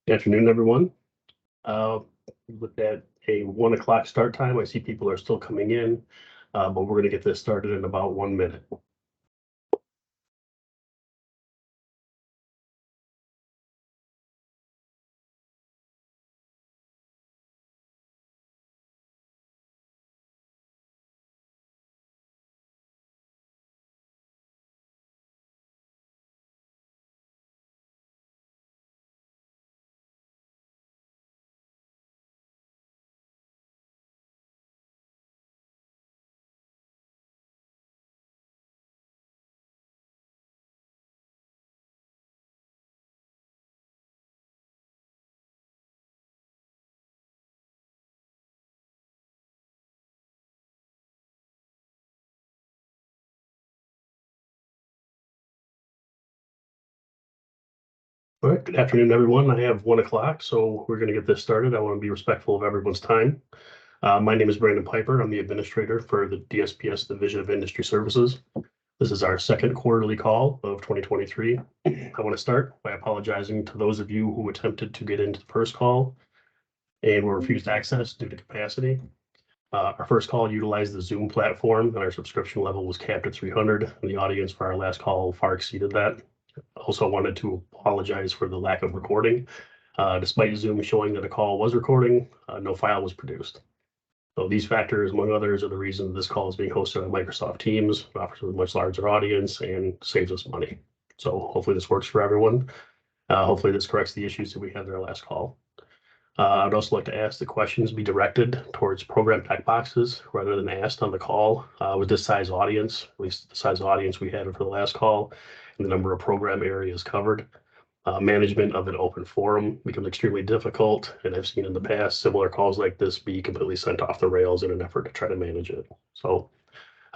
Good afternoon, everyone. With that, a 1 o'clock start time. I see people are still coming in, but we're going to get this started in about 1 minute. All right, good afternoon, everyone. I have 1 o'clock, so we're going to get this started. I want to be respectful of everyone's time. My name is Brandon Piper. I'm the administrator for the DSPS Division of Industry Services. This is our second quarterly call of 2023. I want to start by apologizing to those of you who attempted to get into the first call and were refused access due to capacity. Our first call utilized the Zoom platform, and our subscription level was capped at 300, and the audience for our last call far exceeded that. Also wanted to apologize for the lack of recording. Despite Zoom showing that a call was recording, no file was produced. So these factors, among others, are the reason this call is being hosted on Microsoft Teams. It offers a much larger audience and saves us money. So hopefully this works for everyone. Hopefully this corrects the issues that we had in our last call. I'd also like to ask the questions be directed towards program tech boxes rather than asked on the call. With this size audience, at least the size audience we had for the last call, and the number of program areas covered, management of an open forum becomes extremely difficult. And I've seen in the past similar calls like this be completely sent off the rails in an effort to try to manage it. So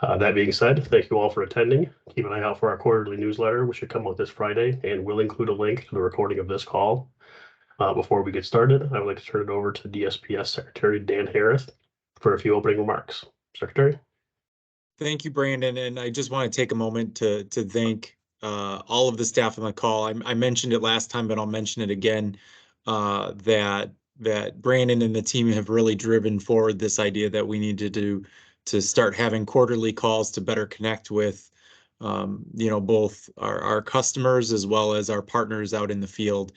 that being said, thank you all for attending. Keep an eye out for our quarterly newsletter, which should come out this Friday, and we'll include a link to the recording of this call. Before we get started, I would like to turn it over to DSPS Secretary Dan Harris for a few opening remarks. Secretary. Thank you, Brandon. And I just want to take a moment to thank all of the staff on the call. I mentioned it last time, but I'll mention it again, that Brandon and the team have really driven forward this idea that we need to start having quarterly calls to better connect with both our customers as well as our partners out in the field.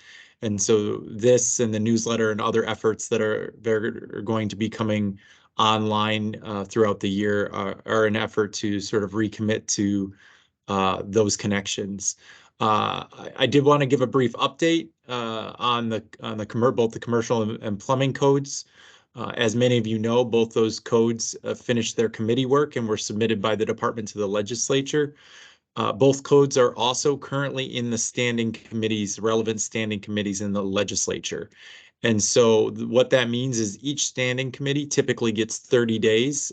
And so this and the newsletter and other efforts that are going to be coming online throughout the year are an effort to sort of recommit to those connections. I did want to give a brief update on both the commercial and plumbing codes. As many of you know, both those codes finished their committee work and were submitted by the department to the legislature. Both codes are also currently in the relevant standing committees in the legislature. And so what that means is each standing committee typically gets 30 days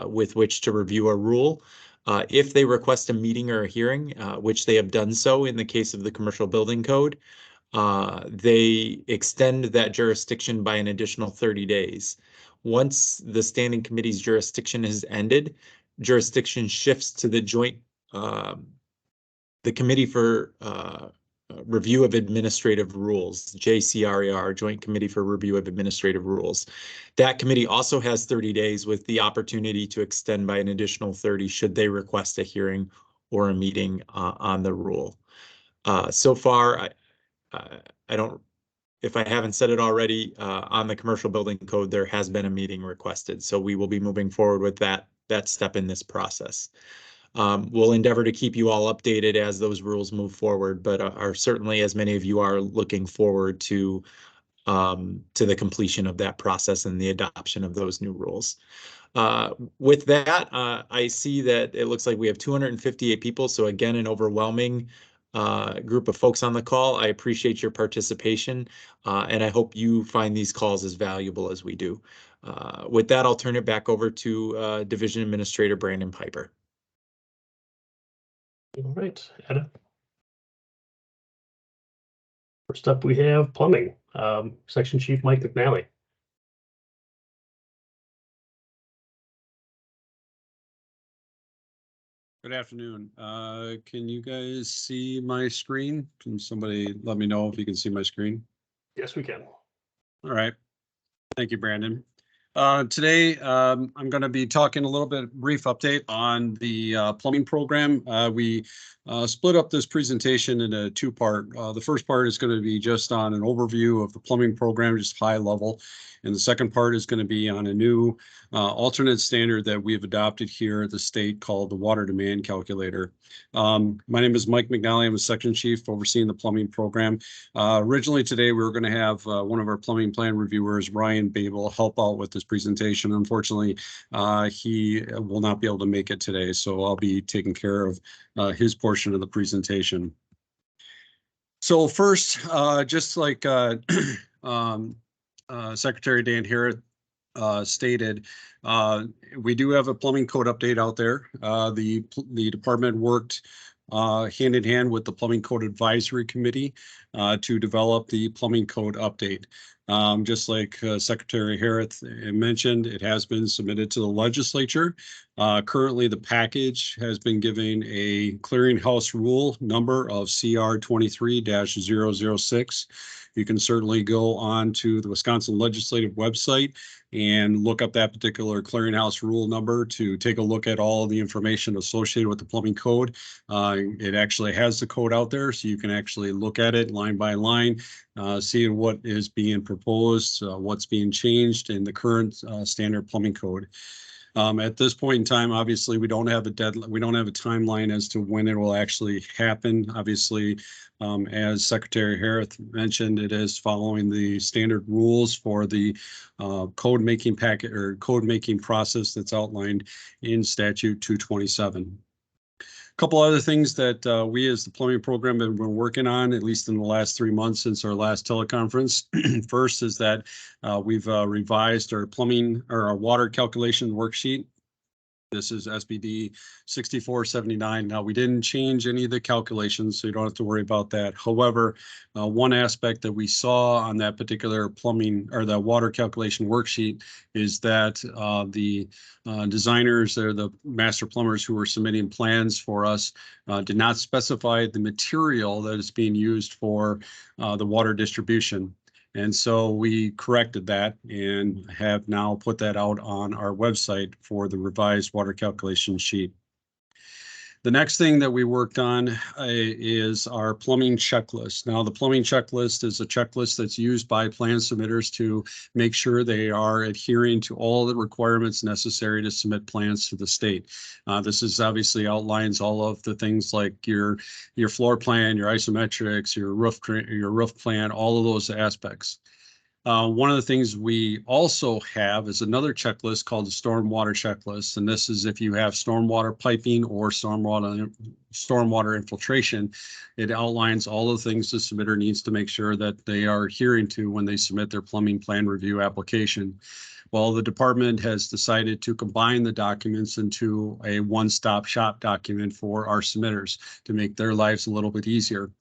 with which to review a rule. If they request a meeting or a hearing, which they have done so in the case of the commercial building code, they extend that jurisdiction by an additional 30 days. Once the standing committee's jurisdiction has ended, jurisdiction shifts to the Committee for Review of Administrative Rules, JCRAR, Joint Committee for Review of Administrative Rules. That committee also has 30 days with the opportunity to extend by an additional 30 should they request a hearing or a meeting on the rule. So far, if I haven't said it already, on the commercial building code, there has been a meeting requested. So we will be moving forward with that step in this process. We'll endeavor to keep you all updated as those rules move forward, but are certainly, as many of you are, looking forward to the completion of that process and the adoption of those new rules. With that, I see that it looks like we have 258 people. So again, an overwhelming group of folks on the call. I appreciate your participation, and I hope you find these calls as valuable as we do. With that, I'll turn it back over to Division Administrator Brandon Piper. All right, Etta. First up, we have plumbing. Section Chief Mike McNally. Good afternoon. Can you guys see my screen? Can somebody let me know if you can see my screen? Yes, we can. All right. Thank you, Brandon. Today, I'm going to be talking a little bit brief update on the plumbing program. We split up this presentation into two-part. The first part is going to be just on an overview of the plumbing program, just high level. And the second part is going to be on a new alternate standard that we've adopted here at the state called the water demand calculator. My name is Mike McNally. I'm a section chief overseeing the plumbing program. Originally today, we were going to have one of our plumbing plan reviewers, Ryan Babel, help out with this presentation. Unfortunately, he will not be able to make it today, so I'll be taking care of his portion of the presentation. So first, just like Secretary Dan Hereth stated, we do have a plumbing code update out there. The department worked hand in hand with the Plumbing Code Advisory Committee to develop the plumbing code update. Just like Secretary Hereth mentioned, it has been submitted to the legislature. Currently, the package has been given a clearinghouse rule number of CR 23-006. You can certainly go on to the Wisconsin Legislative website and look up that particular clearinghouse rule number to take a look at all the information associated with the plumbing code. It actually has the code out there, so you can actually look at it line by line, see what is being proposed, what's being changed in the current standard plumbing code. At this point in time, obviously, we don't have a deadline. We don't have a timeline as to when it will actually happen. Obviously, as Secretary Hereth mentioned, it is following the standard rules for the code making packet or code making process that's outlined in Statute 227. A couple other things that we as the plumbing program have been working on, at least in the last 3 months since our last teleconference. First is that we've revised our plumbing or our water calculation worksheet. This is SBD 6479. Now, we didn't change any of the calculations, so you don't have to worry about that. However, one aspect that we saw on that particular plumbing or the water calculation worksheet is that the designers or the master plumbers who were submitting plans for us did not specify the material that is being used for the water distribution. And so we corrected that and have now put that out on our website for the revised water calculation sheet. The next thing that we worked on is our plumbing checklist. Now, the plumbing checklist is a checklist that's used by plan submitters to make sure they are adhering to all the requirements necessary to submit plans to the state. This is obviously outlines all of the things like your floor plan, your isometrics, your roof plan, all of those aspects. One of the things we also have is another checklist called the stormwater checklist. And this is if you have stormwater piping or stormwater infiltration. It outlines all the things the submitter needs to make sure that they are adhering to when they submit their plumbing plan review application. Well, the department has decided to combine the documents into a one-stop shop document for our submitters to make their lives a little bit easier.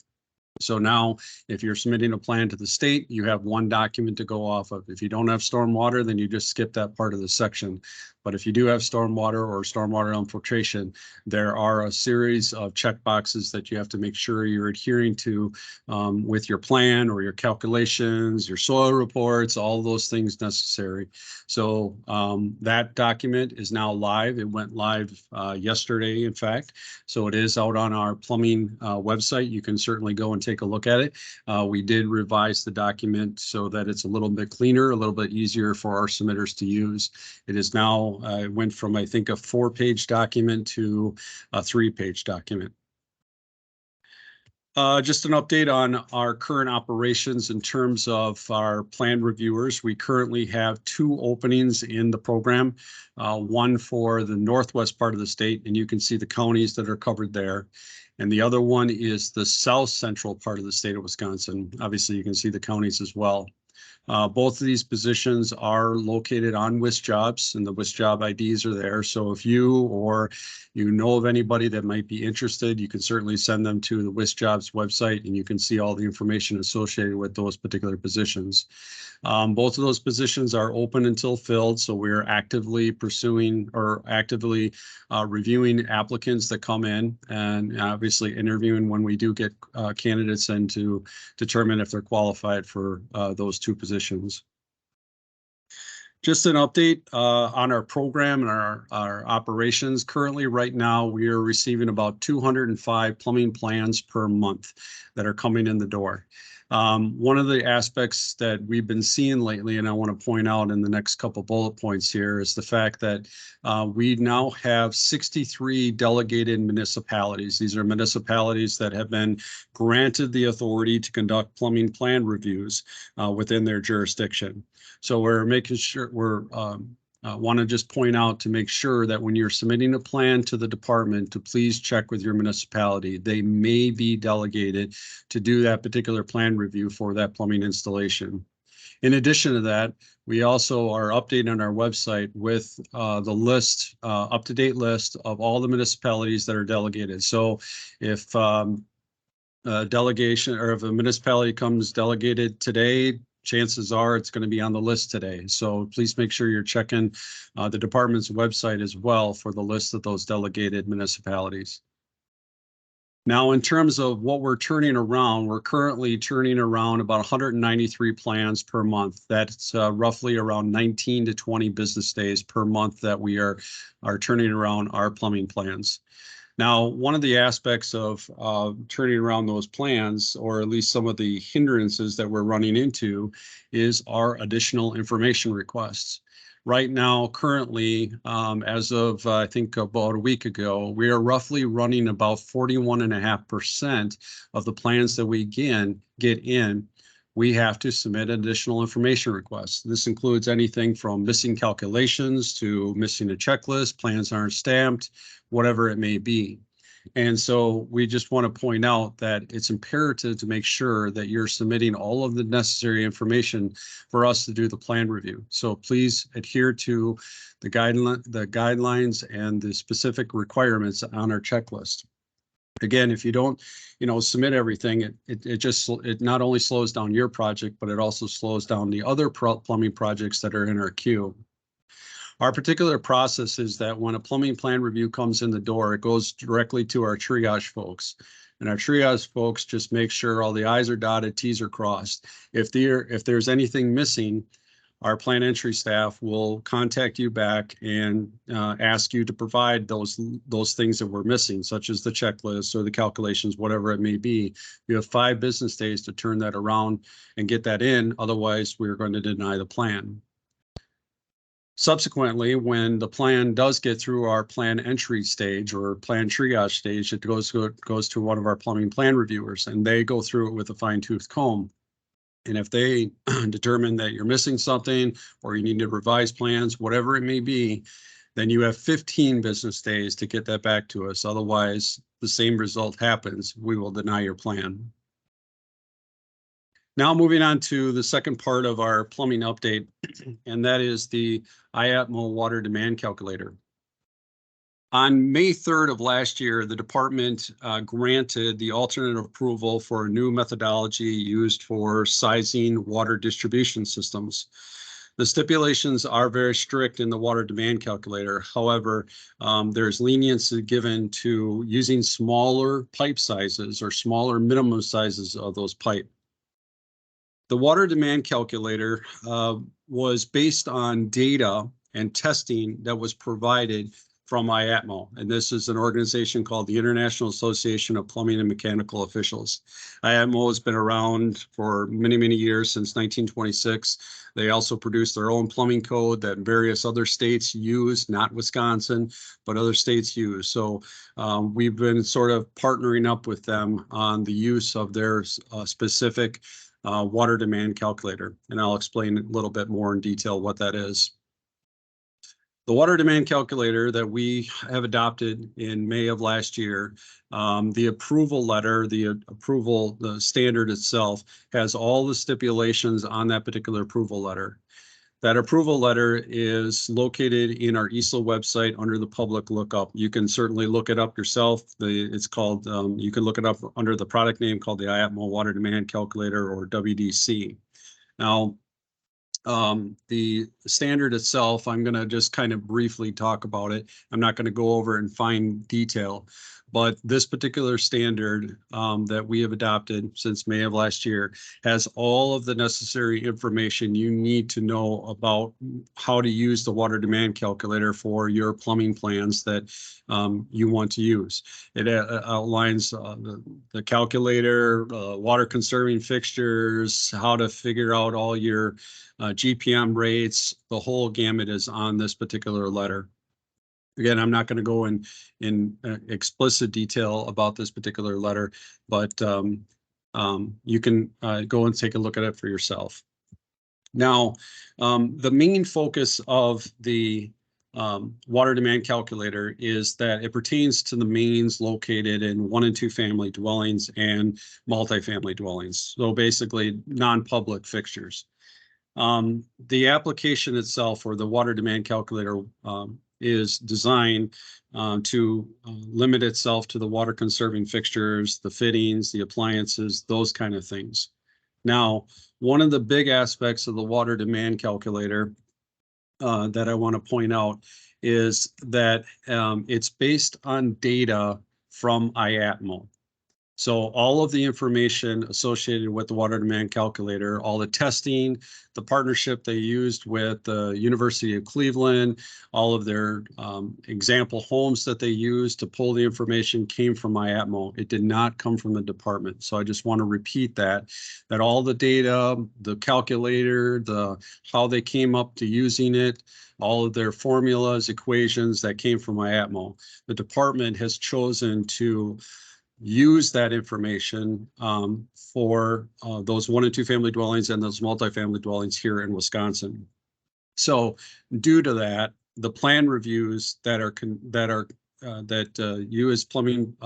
So now, if you're submitting a plan to the state, you have one document to go off of. If you don't have stormwater, then you just skip that part of the section. But if you do have stormwater or stormwater infiltration, there are a series of check boxes that you have to make sure you're adhering to with your plan or your calculations, your soil reports, all those things necessary. So that document is now live. It went live yesterday, in fact. So it is out on our plumbing website. You can certainly go and take a look at it. We did revise the document so that it's a little bit cleaner, a little bit easier for our submitters to use. It is now, it went from, I think, a 4-page document to a 3-page document. Just an update on our current operations in terms of our plan reviewers. We currently have 2 openings in the program, one for the northwest part of the state, and you can see the counties that are covered there. And the other one is the south central part of the state of Wisconsin. Obviously, you can see the counties as well. Both of these positions are located on WisJobs, and the WisJob IDs are there. So if you or you know of anybody that might be interested, you can certainly send them to the WisJobs website, and you can see all the information associated with those particular positions. Both of those positions are open until filled, so we're actively pursuing or actively reviewing applicants that come in, and obviously interviewing when we do get candidates in to determine if they're qualified for those two positions. Just an update on our program and our operations. Currently, right now, we are receiving about 205 plumbing plans per month that are coming in the door. One of the aspects that we've been seeing lately, and I want to point out in the next couple bullet points here, is the fact that we now have 63 delegated municipalities. These are municipalities that have been granted the authority to conduct plumbing plan reviews within their jurisdiction. So we're making sure want to just point out to make sure that when you're submitting a plan to the department, to please check with your municipality. They may be delegated to do that particular plan review for that plumbing installation. In addition to that, we also are updating our website with the list, up-to-date list of all the municipalities that are delegated. So if delegation, or if a municipality comes delegated today, chances are it's going to be on the list today. So please make sure you're checking the department's website as well for the list of those delegated municipalities. Now, in terms of what we're turning around, we're currently turning around about 193 plans per month. That's roughly around 19 to 20 business days per month that we are turning around our plumbing plans. Now, one of the aspects of turning around those plans, or at least some of the hindrances that we're running into, is our additional information requests. Right now, currently, as of I think about a week ago, we are roughly running about 41.5% of the plans that we get in. We have to submit additional information requests. This includes anything from missing calculations to missing a checklist, plans aren't stamped, whatever it may be. And so we just want to point out that it's imperative to make sure that you're submitting all of the necessary information for us to do the plan review. So please adhere to the guidelines and the specific requirements on our checklist. Again, if you don't, submit everything, it not only slows down your project, but it also slows down the other plumbing projects that are in our queue. Our particular process is that when a plumbing plan review comes in the door, it goes directly to our triage folks. And our triage folks just make sure all the I's are dotted, T's are crossed. If there's anything missing, our plan entry staff will contact you back and ask you to provide those things that we're missing, such as the checklist or the calculations, whatever it may be. You have 5 business days to turn that around and get that in. Otherwise, we're going to deny the plan. Subsequently, when the plan does get through our plan entry stage or plan triage stage, it goes to one of our plumbing plan reviewers, and they go through it with a fine-tooth comb. And if they determine that you're missing something or you need to revise plans, whatever it may be, then you have 15 business days to get that back to us. Otherwise, the same result happens. We will deny your plan. Now moving on to the second part of our plumbing update, and that is the IATMO water demand calculator. On May 3rd of last year, the department granted the alternate approval for a new methodology used for sizing water distribution systems. The stipulations are very strict in the water demand calculator. However, there's leniency given to using smaller pipe sizes or smaller minimum sizes of those pipe. The water demand calculator was based on data and testing that was provided from IATMO, and this is an organization called the International Association of Plumbing and Mechanical Officials. IATMO has been around for many, many years, since 1926. They also produce their own plumbing code that various other states use, not Wisconsin, but other states use. So we've been sort of partnering up with them on the use of their specific water demand calculator, and I'll explain a little bit more in detail what that is. The water demand calculator that we have adopted in May of last year, the approval letter, the standard itself has all the stipulations on that particular approval letter. That approval letter is located in our ESL website under the public lookup. You can certainly look it up yourself. It's called, you can look it up under the product name called the IAPMO Water Demand Calculator, or WDC. Now, the standard itself, I'm going to just kind of briefly talk about it. I'm not going to go over in fine detail, but this particular standard that we have adopted since May of last year has all of the necessary information you need to know about how to use the water demand calculator for your plumbing plans that you want to use. It outlines the calculator, water conserving fixtures, how to figure out all your GPM rates. The whole gamut is on this particular letter. Again, I'm not going to go in explicit detail about this particular letter, but you can go and take a look at it for yourself. Now, the main focus of the water demand calculator is that it pertains to the mains located in 1 and 2 family dwellings and multifamily dwellings. So basically non-public fixtures. The application itself, or the water demand calculator, is designed to limit itself to the water conserving fixtures, the fittings, the appliances, those kind of things. Now, one of the big aspects of the water demand calculator that I want to point out is that it's based on data from IAPMO. So all of the information associated with the water demand calculator, all the testing, the partnership they used with the University of Cleveland, all of their example homes that they used to pull the information came from IAPMO. It did not come from the department. So I just want to repeat that all the data, the calculator, how they came up to using it, all of their formulas, equations that came from IAPMO. The department has chosen to use that information for those 1 and 2 family dwellings and those multifamily dwellings here in Wisconsin. So due to that, the plan reviews that you as plumbing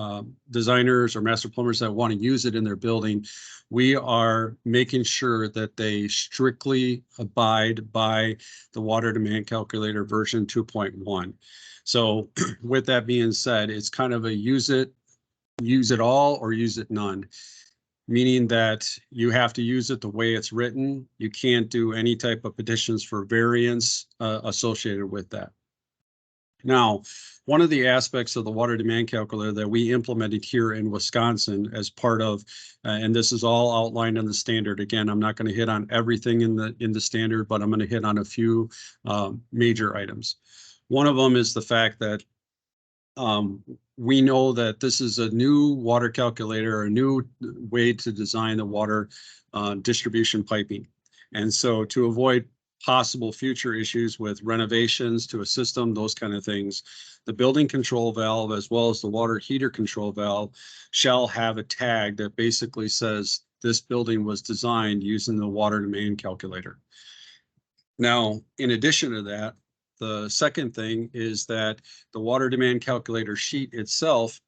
designers or master plumbers that want to use it in their building, we are making sure that they strictly abide by the water demand calculator version 2.1. So with that being said, it's kind of a use it all or use it none, meaning that you have to use it the way it's written. You can't do any type of petitions for variance associated with that. Now, one of the aspects of the water demand calculator that we implemented here in Wisconsin as part of, and this is all outlined in the standard. Again, I'm not going to hit on everything in the standard, but I'm going to hit on a few major items. One of them is the fact that we know that this is a new water calculator, a new way to design the water distribution piping. And so to avoid possible future issues with renovations to a system, those kind of things, the building control valve as well as the water heater control valve shall have a tag that basically says this building was designed using the water demand calculator. Now, in addition to that, the second thing is that the water demand calculator sheet itself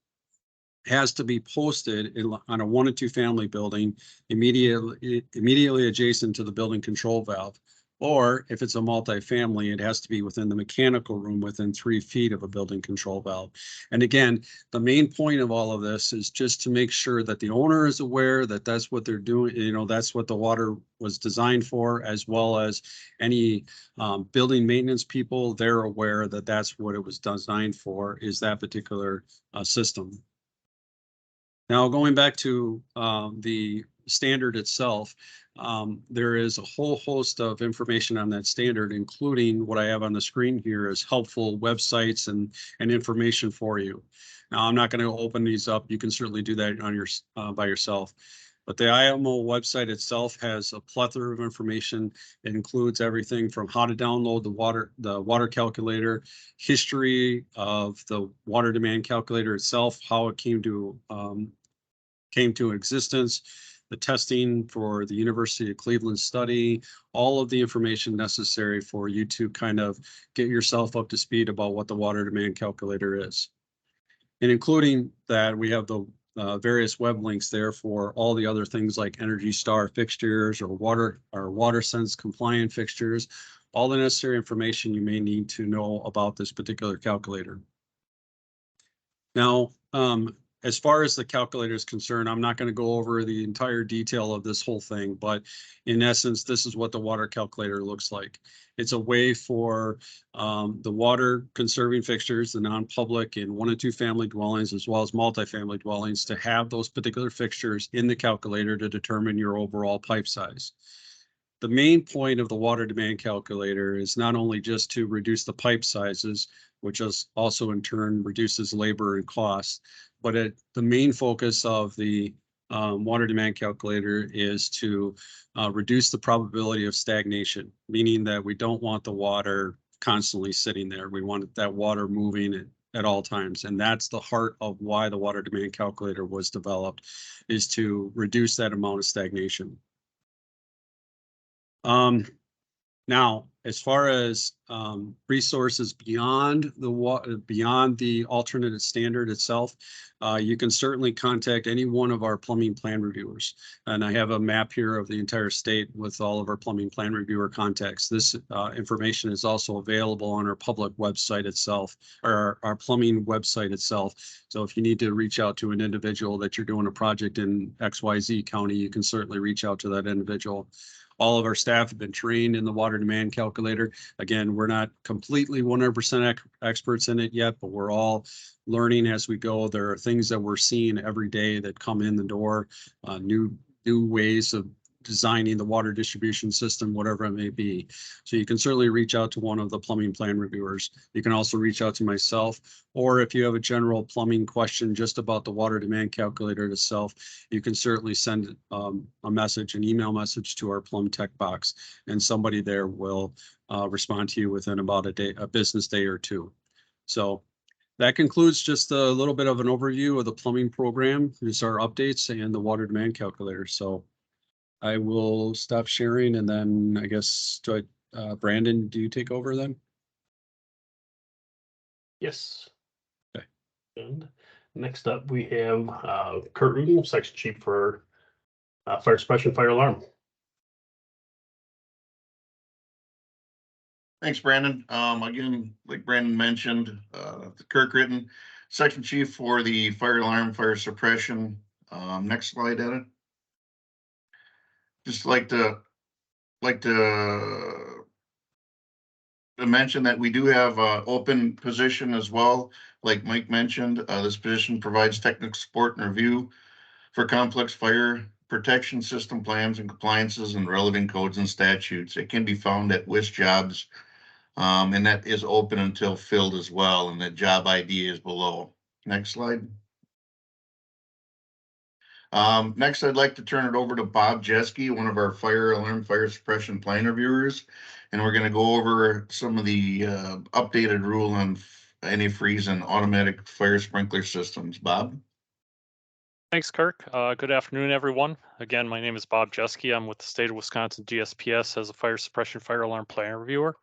has to be posted on a 1 and 2 family building immediately adjacent to the building control valve. Or if it's a multifamily, it has to be within the mechanical room within 3 feet of a building control valve. And again, the main point of all of this is just to make sure that the owner is aware that that's what they're doing. You know, that's what the water was designed for, as well as any building maintenance people, they're aware that that's what it was designed for, is that particular system. Now, going back to the standard itself, there is a whole host of information on that standard, including what I have on the screen here is helpful websites and information for you. Now, I'm not going to open these up. You can certainly do that on your by yourself. But the IAPMO website itself has a plethora of information. It includes everything from how to download the water calculator, history of the water demand calculator itself, how it came to existence, the testing for the University of Cleveland study, all of the information necessary for you to kind of get yourself up to speed about what the water demand calculator is. And including that, we have the various web links there for all the other things like Energy Star fixtures or WaterSense compliant fixtures, all the necessary information you may need to know about this particular calculator. Now, as far as the calculator is concerned, I'm not going to go over the entire detail of this whole thing, but in essence, this is what the water calculator looks like. It's a way for the water conserving fixtures, the non-public and 1 and 2 family dwellings, as well as multifamily dwellings, to have those particular fixtures in the calculator to determine your overall pipe size. The main point of the water demand calculator is not only just to reduce the pipe sizes, which is also in turn reduces labor and costs, but the main focus of the water demand calculator is to reduce the probability of stagnation, meaning that we don't want the water constantly sitting there. We want that water moving at all times. And that's the heart of why the water demand calculator was developed, is to reduce that amount of stagnation. Now, as far as resources beyond the alternate standard itself, you can certainly contact any one of our plumbing plan reviewers. And I have a map here of the entire state with all of our plumbing plan reviewer contacts. This information is also available on our public website itself, or our plumbing website itself. So if you need to reach out to an individual that you're doing a project in XYZ County, you can certainly reach out to that individual. All of our staff have been trained in the water demand calculator. Again, we're not completely 100% experts in it yet, but we're all learning as we go. There are things that we're seeing every day that come in the door, new ways of designing the water distribution system, whatever it may be. So you can certainly reach out to one of the plumbing plan reviewers. You can also reach out to myself, or if you have a general plumbing question just about the water demand calculator itself, you can certainly send a message, an email message to our Plum Tech box, and somebody there will respond to you within about a business day or two. So that concludes just a little bit of an overview of the plumbing program. These are updates and the water demand calculator. So I will stop sharing, and then I guess, Brandon, do you take over then? Yes. Okay. And next up, we have Kurt Rudin, Section Chief for Fire Suppression, Fire Alarm. Thanks, Brandon. Again, like Brandon mentioned, Kirk Ritten, Section Chief for the Fire Alarm, Fire Suppression. Next slide, Edit. Just like to mention that we do have an open position as well. Like Mike mentioned, this position provides technical support and review for complex fire protection system plans and compliances and relevant codes and statutes. It can be found at WIS Jobs, and that is open until filled as well, and the job ID is below. Next slide. Next, I'd like to turn it over to Bob Jeske, one of our fire alarm, fire suppression plan reviewers, and we're going to go over some of the updated rule on antifreeze and automatic fire sprinkler systems. Bob? Thanks, Kirk. Good afternoon, everyone. Again, my name is Bob Jeske. I'm with the State of Wisconsin DSPS as a fire suppression fire alarm plan reviewer.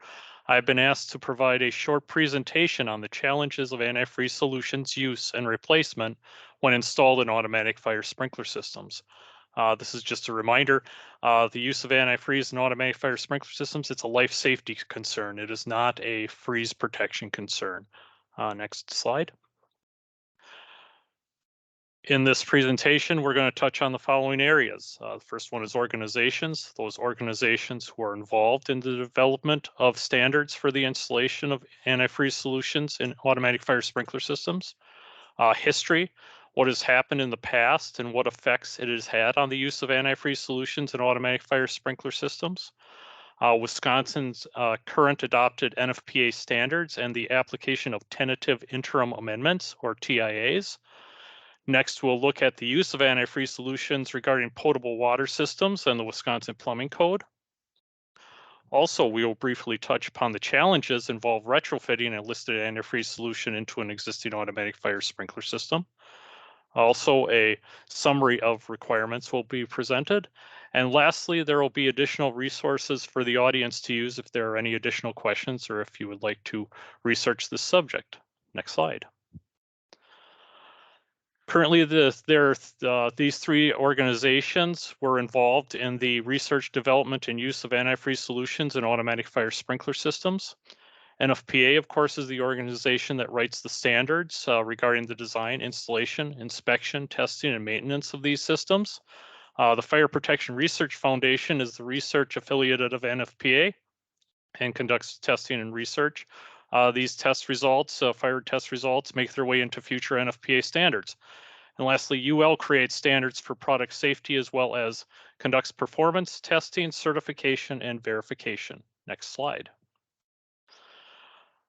I've been asked to provide a short presentation on the challenges of antifreeze solutions use and replacement when installed in automatic fire sprinkler systems. This is just a reminder, the use of antifreeze in automatic fire sprinkler systems, it's a life safety concern. It is not a freeze protection concern. Next slide. In this presentation, we're going to touch on the following areas. The first one is organizations, those organizations who are involved in the development of standards for the installation of antifreeze solutions in automatic fire sprinkler systems. History, what has happened in the past and what effects it has had on the use of antifreeze solutions in automatic fire sprinkler systems. Wisconsin's current adopted NFPA standards and the application of tentative interim amendments, or TIAs. Next, we'll look at the use of antifreeze solutions regarding potable water systems and the Wisconsin Plumbing Code. Also, we will briefly touch upon the challenges involved retrofitting a listed antifreeze solution into an existing automatic fire sprinkler system. Also, a summary of requirements will be presented. And lastly, there will be additional resources for the audience to use if there are any additional questions or if you would like to research this subject. Next slide. Currently, these three organizations were involved in the research, development, and use of antifreeze solutions in automatic fire sprinkler systems. NFPA, of course, is the organization that writes the standards regarding the design, installation, inspection, testing, and maintenance of these systems. The Fire Protection Research Foundation is the research affiliate of NFPA and conducts testing and research. These test results, fire test results, make their way into future NFPA standards. And lastly, UL creates standards for product safety as well as conducts performance testing, certification, and verification. Next slide.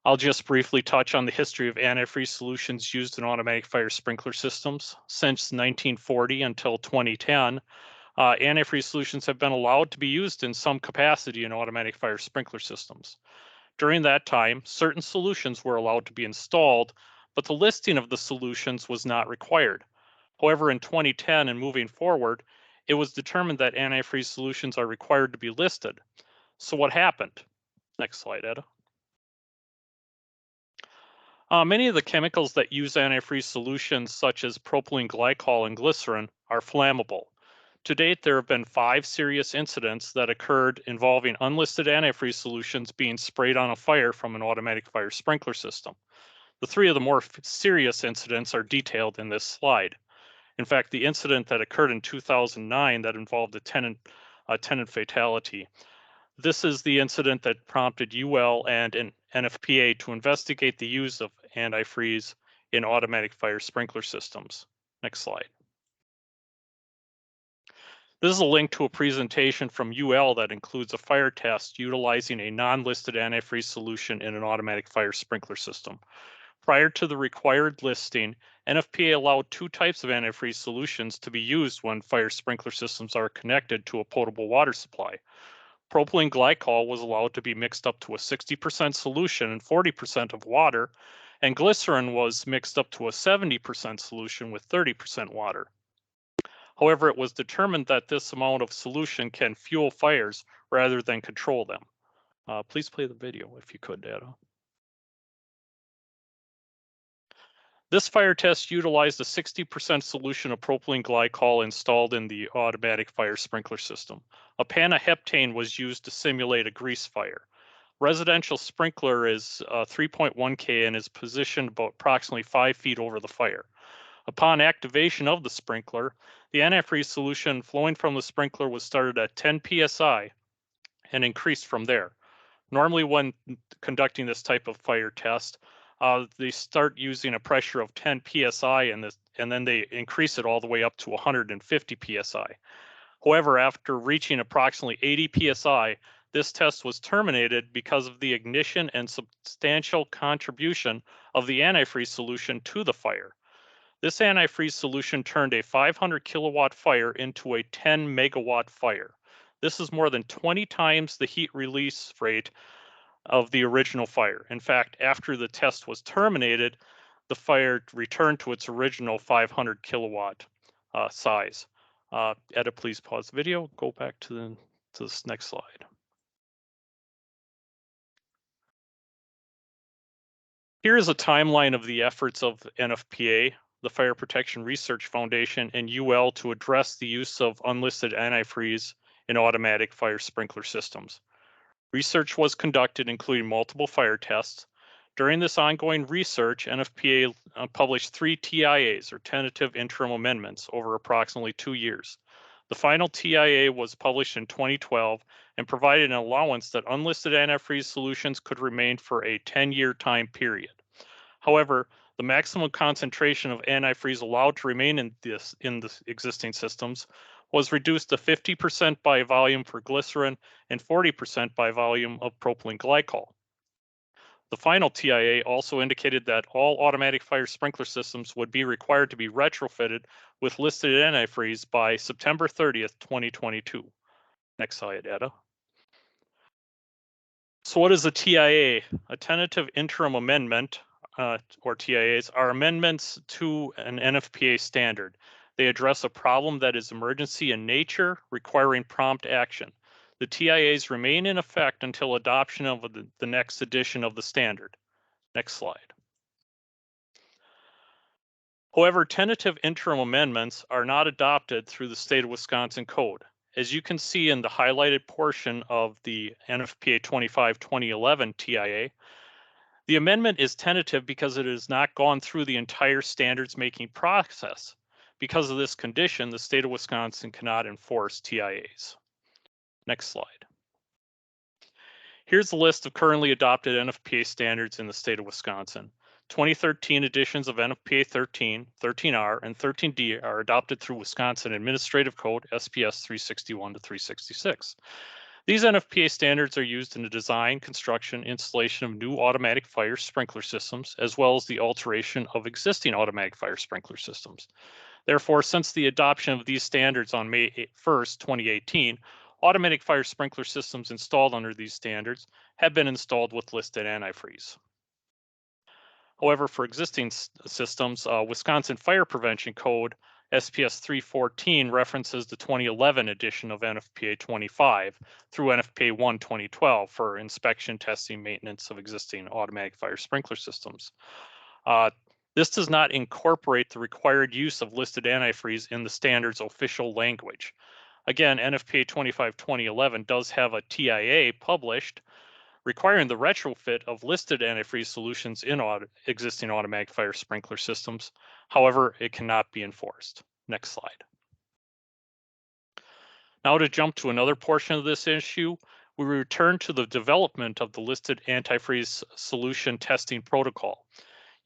I'll just briefly touch on the history of antifreeze solutions used in automatic fire sprinkler systems. Since 1940 until 2010, antifreeze solutions have been allowed to be used in some capacity in automatic fire sprinkler systems. During that time, certain solutions were allowed to be installed, but the listing of the solutions was not required. However, in 2010 and moving forward, it was determined that antifreeze solutions are required to be listed. So what happened? Next slide, Etta. Many of the chemicals that use antifreeze solutions, such as propylene glycol and glycerin, are flammable. To date, there have been 5 serious incidents that occurred involving unlisted antifreeze solutions being sprayed on a fire from an automatic fire sprinkler system. The 3 of the more serious incidents are detailed in this slide. In fact, the incident that occurred in 2009 that involved a tenant fatality. This is the incident that prompted UL and NFPA to investigate the use of antifreeze in automatic fire sprinkler systems. Next slide. This is a link to a presentation from UL that includes a fire test utilizing a non-listed antifreeze solution in an automatic fire sprinkler system. Prior to the required listing, NFPA allowed 2 types of antifreeze solutions to be used when fire sprinkler systems are connected to a potable water supply. Propylene glycol was allowed to be mixed up to a 60% solution and 40% of water, and glycerin was mixed up to a 70% solution with 30% water. However, it was determined that this amount of solution can fuel fires rather than control them. Please play the video if you could, Data. This fire test utilized a 60% solution of propylene glycol installed in the automatic fire sprinkler system. A pan of heptane was used to simulate a grease fire. Residential sprinkler is 3.1 K and is positioned about approximately 5 feet over the fire. Upon activation of the sprinkler, the antifreeze solution flowing from the sprinkler was started at 10 psi and increased from there. Normally, when conducting this type of fire test, they start using a pressure of 10 psi and then they increase it all the way up to 150 psi. However, after reaching approximately 80 psi, this test was terminated because of the ignition and substantial contribution of the antifreeze solution to the fire. This antifreeze solution turned a 500 kilowatt fire into a 10 megawatt fire. This is more than 20 times the heat release rate of the original fire. In fact, after the test was terminated, the fire returned to its original 500 kilowatt size. Etta, please pause the video. Go back to this next slide. Here is a timeline of the efforts of NFPA, the Fire Protection Research Foundation, and UL to address the use of unlisted antifreeze in automatic fire sprinkler systems. Research was conducted, including multiple fire tests. During this ongoing research, NFPA published 3 TIAs, or tentative interim amendments, over approximately 2 years. The final TIA was published in 2012 and provided an allowance that unlisted antifreeze solutions could remain for a 10-year time period. However, the maximum concentration of antifreeze allowed to remain in the existing systems was reduced to 50% by volume for glycerin and 40% by volume of propylene glycol. The final TIA also indicated that all automatic fire sprinkler systems would be required to be retrofitted with listed antifreeze by September 30th, 2022. Next slide, Etta. So what is a TIA? A tentative interim amendment or TIAs are amendments to an NFPA standard. They address a problem that is emergency in nature, requiring prompt action. The TIAs remain in effect until adoption of the next edition of the standard. Next slide. However, tentative interim amendments are not adopted through the state of Wisconsin code. As you can see in the highlighted portion of the NFPA 25-2011 TIA, the amendment is tentative because it has not gone through the entire standards making process. Because of this condition, the state of Wisconsin cannot enforce TIAs. Next slide. Here's the list of currently adopted NFPA standards in the state of Wisconsin. 2013 editions of NFPA 13, 13R, and 13D are adopted through Wisconsin Administrative Code SPS 361 to 366. These NFPA standards are used in the design, construction, installation of new automatic fire sprinkler systems, as well as the alteration of existing automatic fire sprinkler systems. Therefore, since the adoption of these standards on May 1st, 2018, automatic fire sprinkler systems installed under these standards have been installed with listed antifreeze. However, for existing systems, Wisconsin Fire Prevention Code SPS 314 references the 2011 edition of NFPA 25 through NFPA 1 2012 for inspection, testing, maintenance of existing automatic fire sprinkler systems. This does not incorporate the required use of listed antifreeze in the standard's official language. Again, NFPA 25-2011 does have a TIA published requiring the retrofit of listed antifreeze solutions in existing automatic fire sprinkler systems. However, it cannot be enforced. Next slide. Now to jump to another portion of this issue, we return to the development of the listed antifreeze solution testing protocol.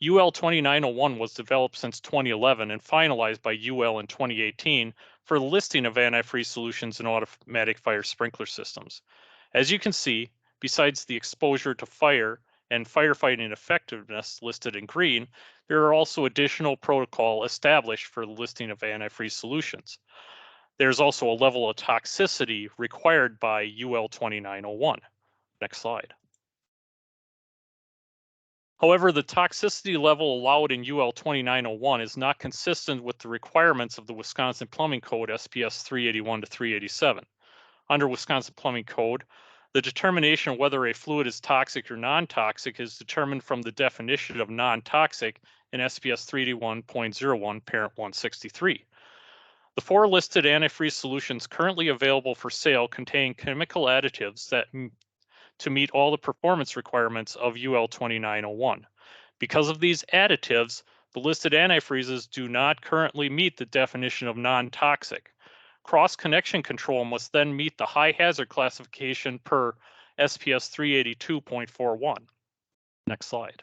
UL 2901 was developed since 2011 and finalized by UL in 2018 for the listing of antifreeze solutions in automatic fire sprinkler systems. As you can see, besides the exposure to fire and firefighting effectiveness listed in green, there are also additional protocol established for the listing of antifreeze solutions. There's also a level of toxicity required by UL 2901. Next slide. However, the toxicity level allowed in UL 2901 is not consistent with the requirements of the Wisconsin Plumbing Code SPS 381 to 387. Under Wisconsin Plumbing Code, the determination of whether a fluid is toxic or non-toxic is determined from the definition of non-toxic in SPS 381.01, parent 163. The four listed antifreeze solutions currently available for sale contain chemical additives that to meet all the performance requirements of UL 2901. Because of these additives, the listed antifreezes do not currently meet the definition of non-toxic. Cross-connection control must then meet the high hazard classification per SPS 382.41. Next slide.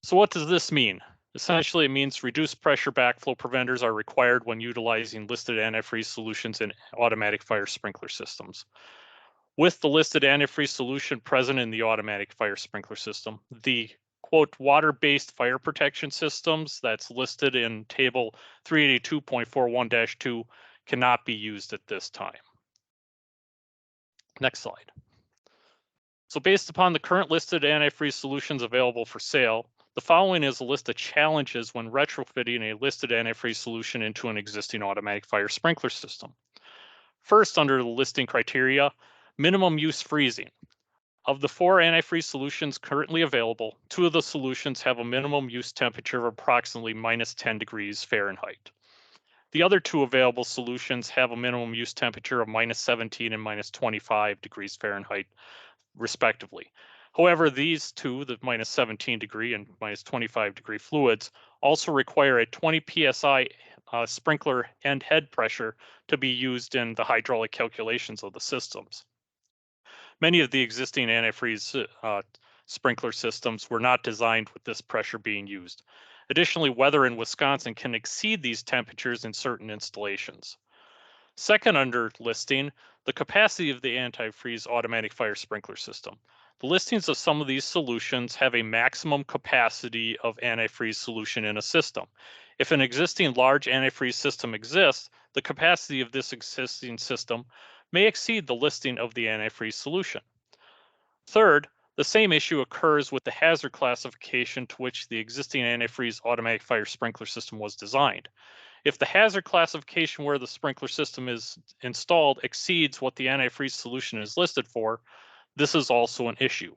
So what does this mean? Essentially, it means reduced pressure backflow preventers are required when utilizing listed antifreeze solutions in automatic fire sprinkler systems. With the listed antifreeze solution present in the automatic fire sprinkler system, the quote, water-based fire protection systems that's listed in table 382.41-2 cannot be used at this time. Next slide. So based upon the current listed antifreeze solutions available for sale, the following is a list of challenges when retrofitting a listed antifreeze solution into an existing automatic fire sprinkler system. First, under the listing criteria, minimum use freezing. Of the four antifreeze solutions currently available, two of the solutions have a minimum use temperature of approximately -10 degrees Fahrenheit. The other two available solutions have a minimum use temperature of -17 and -25 degrees Fahrenheit, respectively. However, these two, the -17 degree and -25 degree fluids, also require a 20 psi sprinkler end head pressure to be used in the hydraulic calculations of the systems. Many of the existing antifreeze sprinkler systems were not designed with this pressure being used. Additionally, weather in Wisconsin can exceed these temperatures in certain installations. Second, under listing, the capacity of the antifreeze automatic fire sprinkler system. The listings of some of these solutions have a maximum capacity of antifreeze solution in a system. If an existing large antifreeze system exists, the capacity of this existing system may exceed the listing of the antifreeze solution. Third, The same issue occurs with the hazard classification to which the existing antifreeze automatic fire sprinkler system was designed. If the hazard classification where the sprinkler system is installed exceeds what the antifreeze solution is listed for, this is also an issue.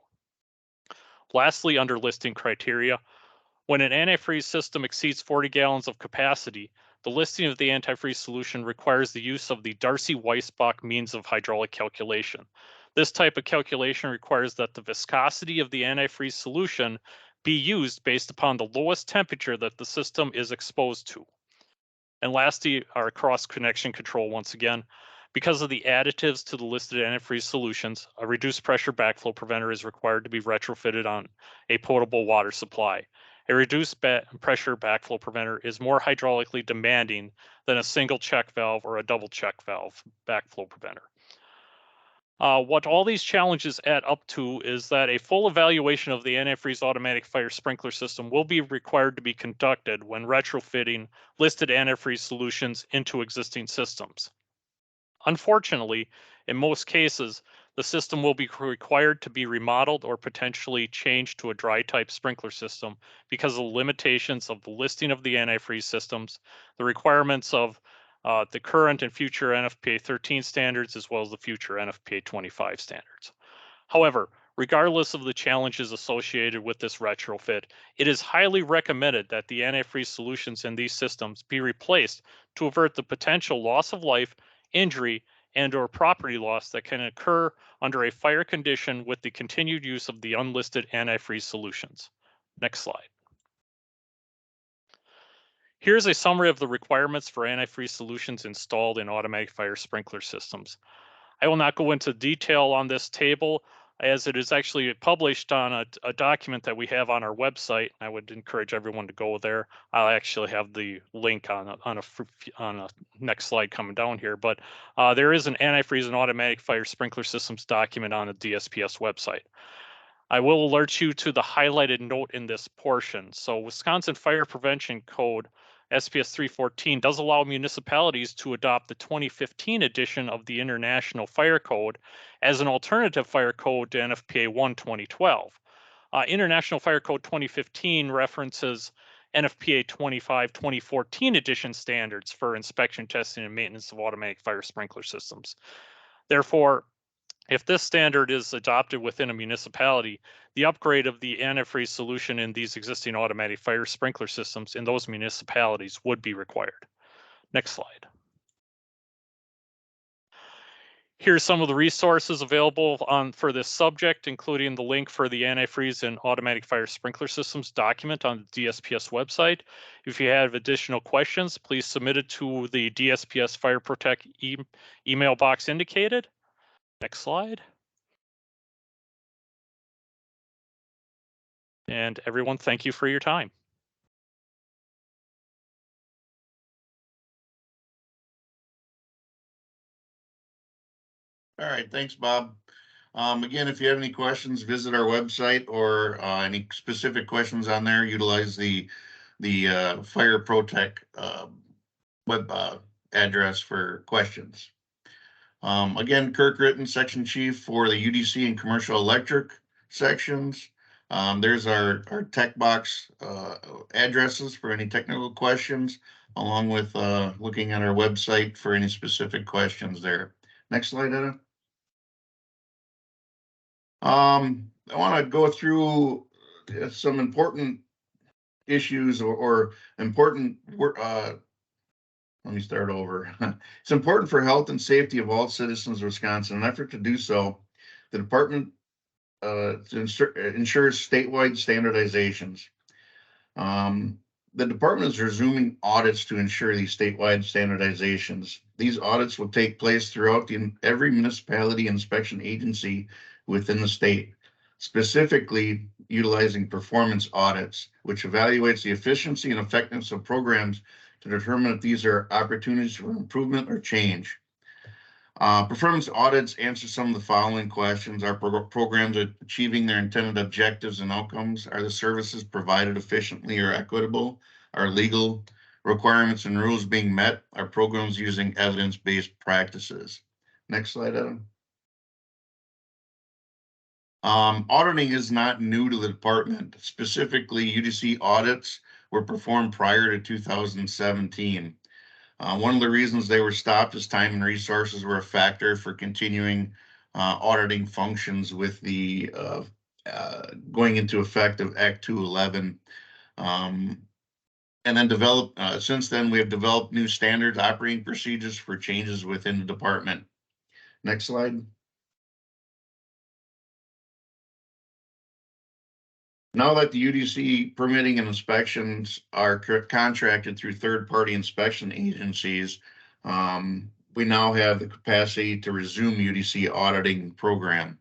Lastly, under listing criteria, when an antifreeze system exceeds 40 gallons of capacity, the listing of the antifreeze solution requires the use of the Darcy-Weisbach means of hydraulic calculation. This type of calculation requires that the viscosity of the antifreeze solution be used based upon the lowest temperature that the system is exposed to. And lastly, our cross-connection control once again. Because of the additives to the listed antifreeze solutions, a reduced pressure backflow preventer is required to be retrofitted on a potable water supply. A reduced pressure backflow preventer is more hydraulically demanding than a single check valve or a double check valve backflow preventer. What all these challenges add up to is that a full evaluation of the antifreeze automatic fire sprinkler system will be required to be conducted when retrofitting listed antifreeze solutions into existing systems. Unfortunately, in most cases, the system will be required to be remodeled or potentially changed to a dry type sprinkler system because of the limitations of the listing of the antifreeze systems, the requirements of the current and future NFPA 13 standards, as well as the future NFPA 25 standards. However, regardless of the challenges associated with this retrofit, it is highly recommended that the antifreeze solutions in these systems be replaced to avert the potential loss of life, injury, and/or property loss that can occur under a fire condition with the continued use of the unlisted antifreeze solutions. Next slide. Here's a summary of the requirements for antifreeze solutions installed in automatic fire sprinkler systems. I will not go into detail on this table as it is actually published on a document that we have on our website. I would encourage everyone to go there. I'll actually have the link on a next slide coming down here, but there is an antifreeze and automatic fire sprinkler systems document on the DSPS website. I will alert you to the highlighted note in this portion. So Wisconsin Fire Prevention Code SPS 314 does allow municipalities to adopt the 2015 edition of the International Fire Code as an alternative fire code to NFPA 1 2012. International Fire Code 2015 references NFPA 25 2014 edition standards for inspection, testing, and maintenance of automatic fire sprinkler systems. Therefore, if this standard is adopted within a municipality, the upgrade of the antifreeze solution in these existing automatic fire sprinkler systems in those municipalities would be required. Next slide. Here's some of the resources available for this subject, including the link for the antifreeze and automatic fire sprinkler systems document on the DSPS website. If you have additional questions, please submit it to the DSPS Fire Protect email box indicated. Next slide. And everyone, thank you for your time. All right, thanks, Bob. Again, if you have any questions, visit our website or any specific questions on there, utilize the Fire Protect web address for questions. Again, Kirk Ritten, Section Chief for the UDC and Commercial Electric sections. There's our tech box addresses for any technical questions, along with looking at our website for any specific questions there. Next slide, Edda. I want to go through some important issues or important let me start over. It's important for health and safety of all citizens of Wisconsin. In an effort to do so, the department ensures statewide standardizations. The department is resuming audits to ensure these statewide standardizations. These audits will take place throughout every municipality inspection agency within the state, specifically utilizing performance audits, which evaluates the efficiency and effectiveness of programs to determine if these are opportunities for improvement or change. Performance audits answer some of the following questions. Are programs achieving their intended objectives and outcomes? Are the services provided efficiently or equitable? Are legal requirements and rules being met? Are programs using evidence-based practices? Next slide, Adam. Auditing is not new to the department. Specifically, UDC audits were performed prior to 2017. One of the reasons they were stopped is time and resources were a factor for continuing auditing functions with the going into effect of Act 211. And then since then, we have developed new standards, operating procedures for changes within the department. Next slide. Now that the UDC permitting and inspections are contracted through third-party inspection agencies, we now have the capacity to resume UDC auditing program.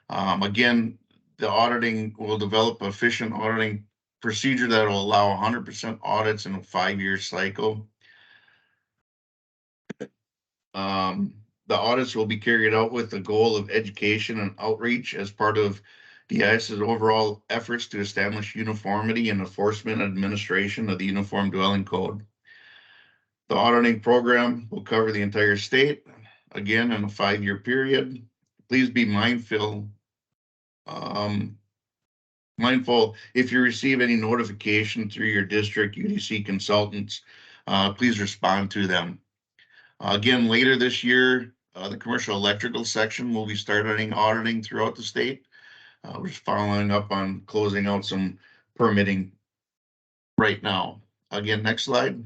Again, the auditing will develop an efficient auditing procedure that will allow 100% audits in a 5-year cycle. The audits will be carried out with the goal of education and outreach as part of DIS's overall efforts to establish uniformity and enforcement and administration of the Uniform Dwelling Code. The auditing program will cover the entire state, again, in a 5-year period. Please be mindful if you receive any notification through your district UDC consultants, please respond to them. Again, later this year, the commercial electrical section will be starting auditing throughout the state. We're just following up on closing out some permitting right now. Again, next slide.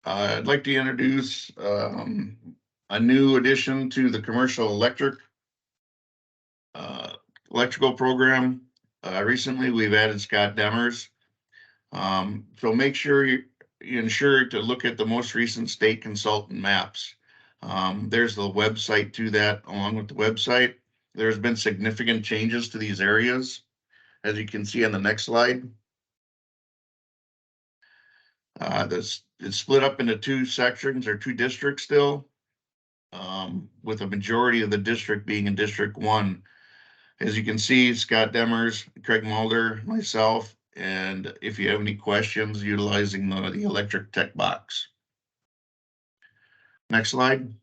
I'd like to introduce a new addition to the commercial electrical program. Recently, we've added Scott Demers. So make sure you ensure to look at the most recent state consultant maps. There's the website to that. Along with the website, there's been significant changes to these areas, as you can see on the next slide. It's split up into 2 sections or 2 districts still, with a majority of the district being in District 1. As you can see, Scott Demers, Craig Mulder, myself, and if you have any questions, utilizing the electric tech box. Next slide.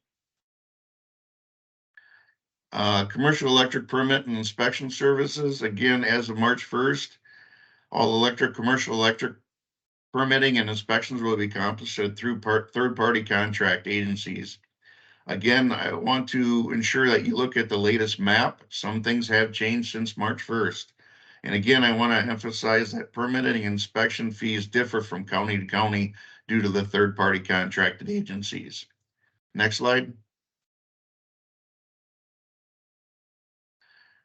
Commercial electric permit and inspection services. Again, as of March 1st, all commercial electric permitting and inspections will be accomplished through third-party contract agencies. Again, I want to ensure that you look at the latest map. Some things have changed since March 1st. And again, I want to emphasize that permitting and inspection fees differ from county to county due to the third-party contracted agencies. Next slide.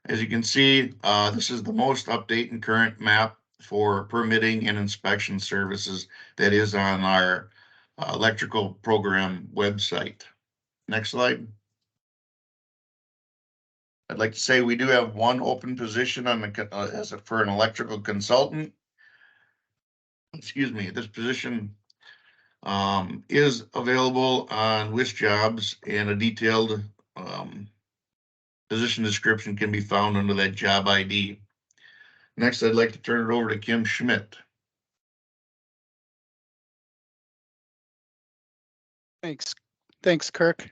As you can see, this is the most updated and current map for permitting and inspection services that is on our electrical program website. Next slide. I'd like to say we do have 1 open position on the for an electrical consultant. Excuse me. This position is available on WisJobs, and a detailed position description can be found under that job ID. Next, I'd like to turn it over to Kim Schmidt. Thanks, Kirk.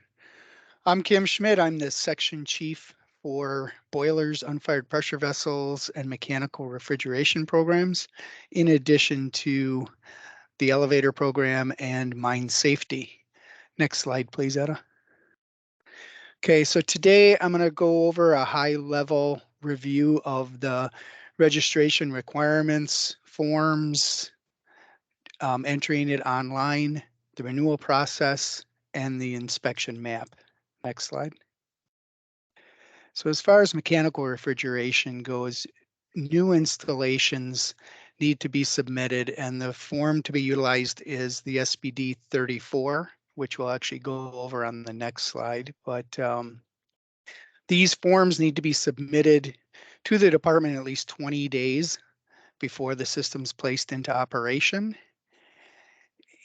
I'm Kim Schmidt. I'm the section chief for boilers, unfired pressure vessels, and mechanical refrigeration programs, in addition to the elevator program and mine safety. Next slide, please, Etta. Okay, so today I'm going to go over a high-level review of the registration requirements, forms, entering it online, the renewal process, and the inspection map. Next slide. So as far as mechanical refrigeration goes, new installations need to be submitted, and the form to be utilized is the SBD 34, which we'll actually go over on the next slide. But these forms need to be submitted to the department at least 20 days before the system's placed into operation.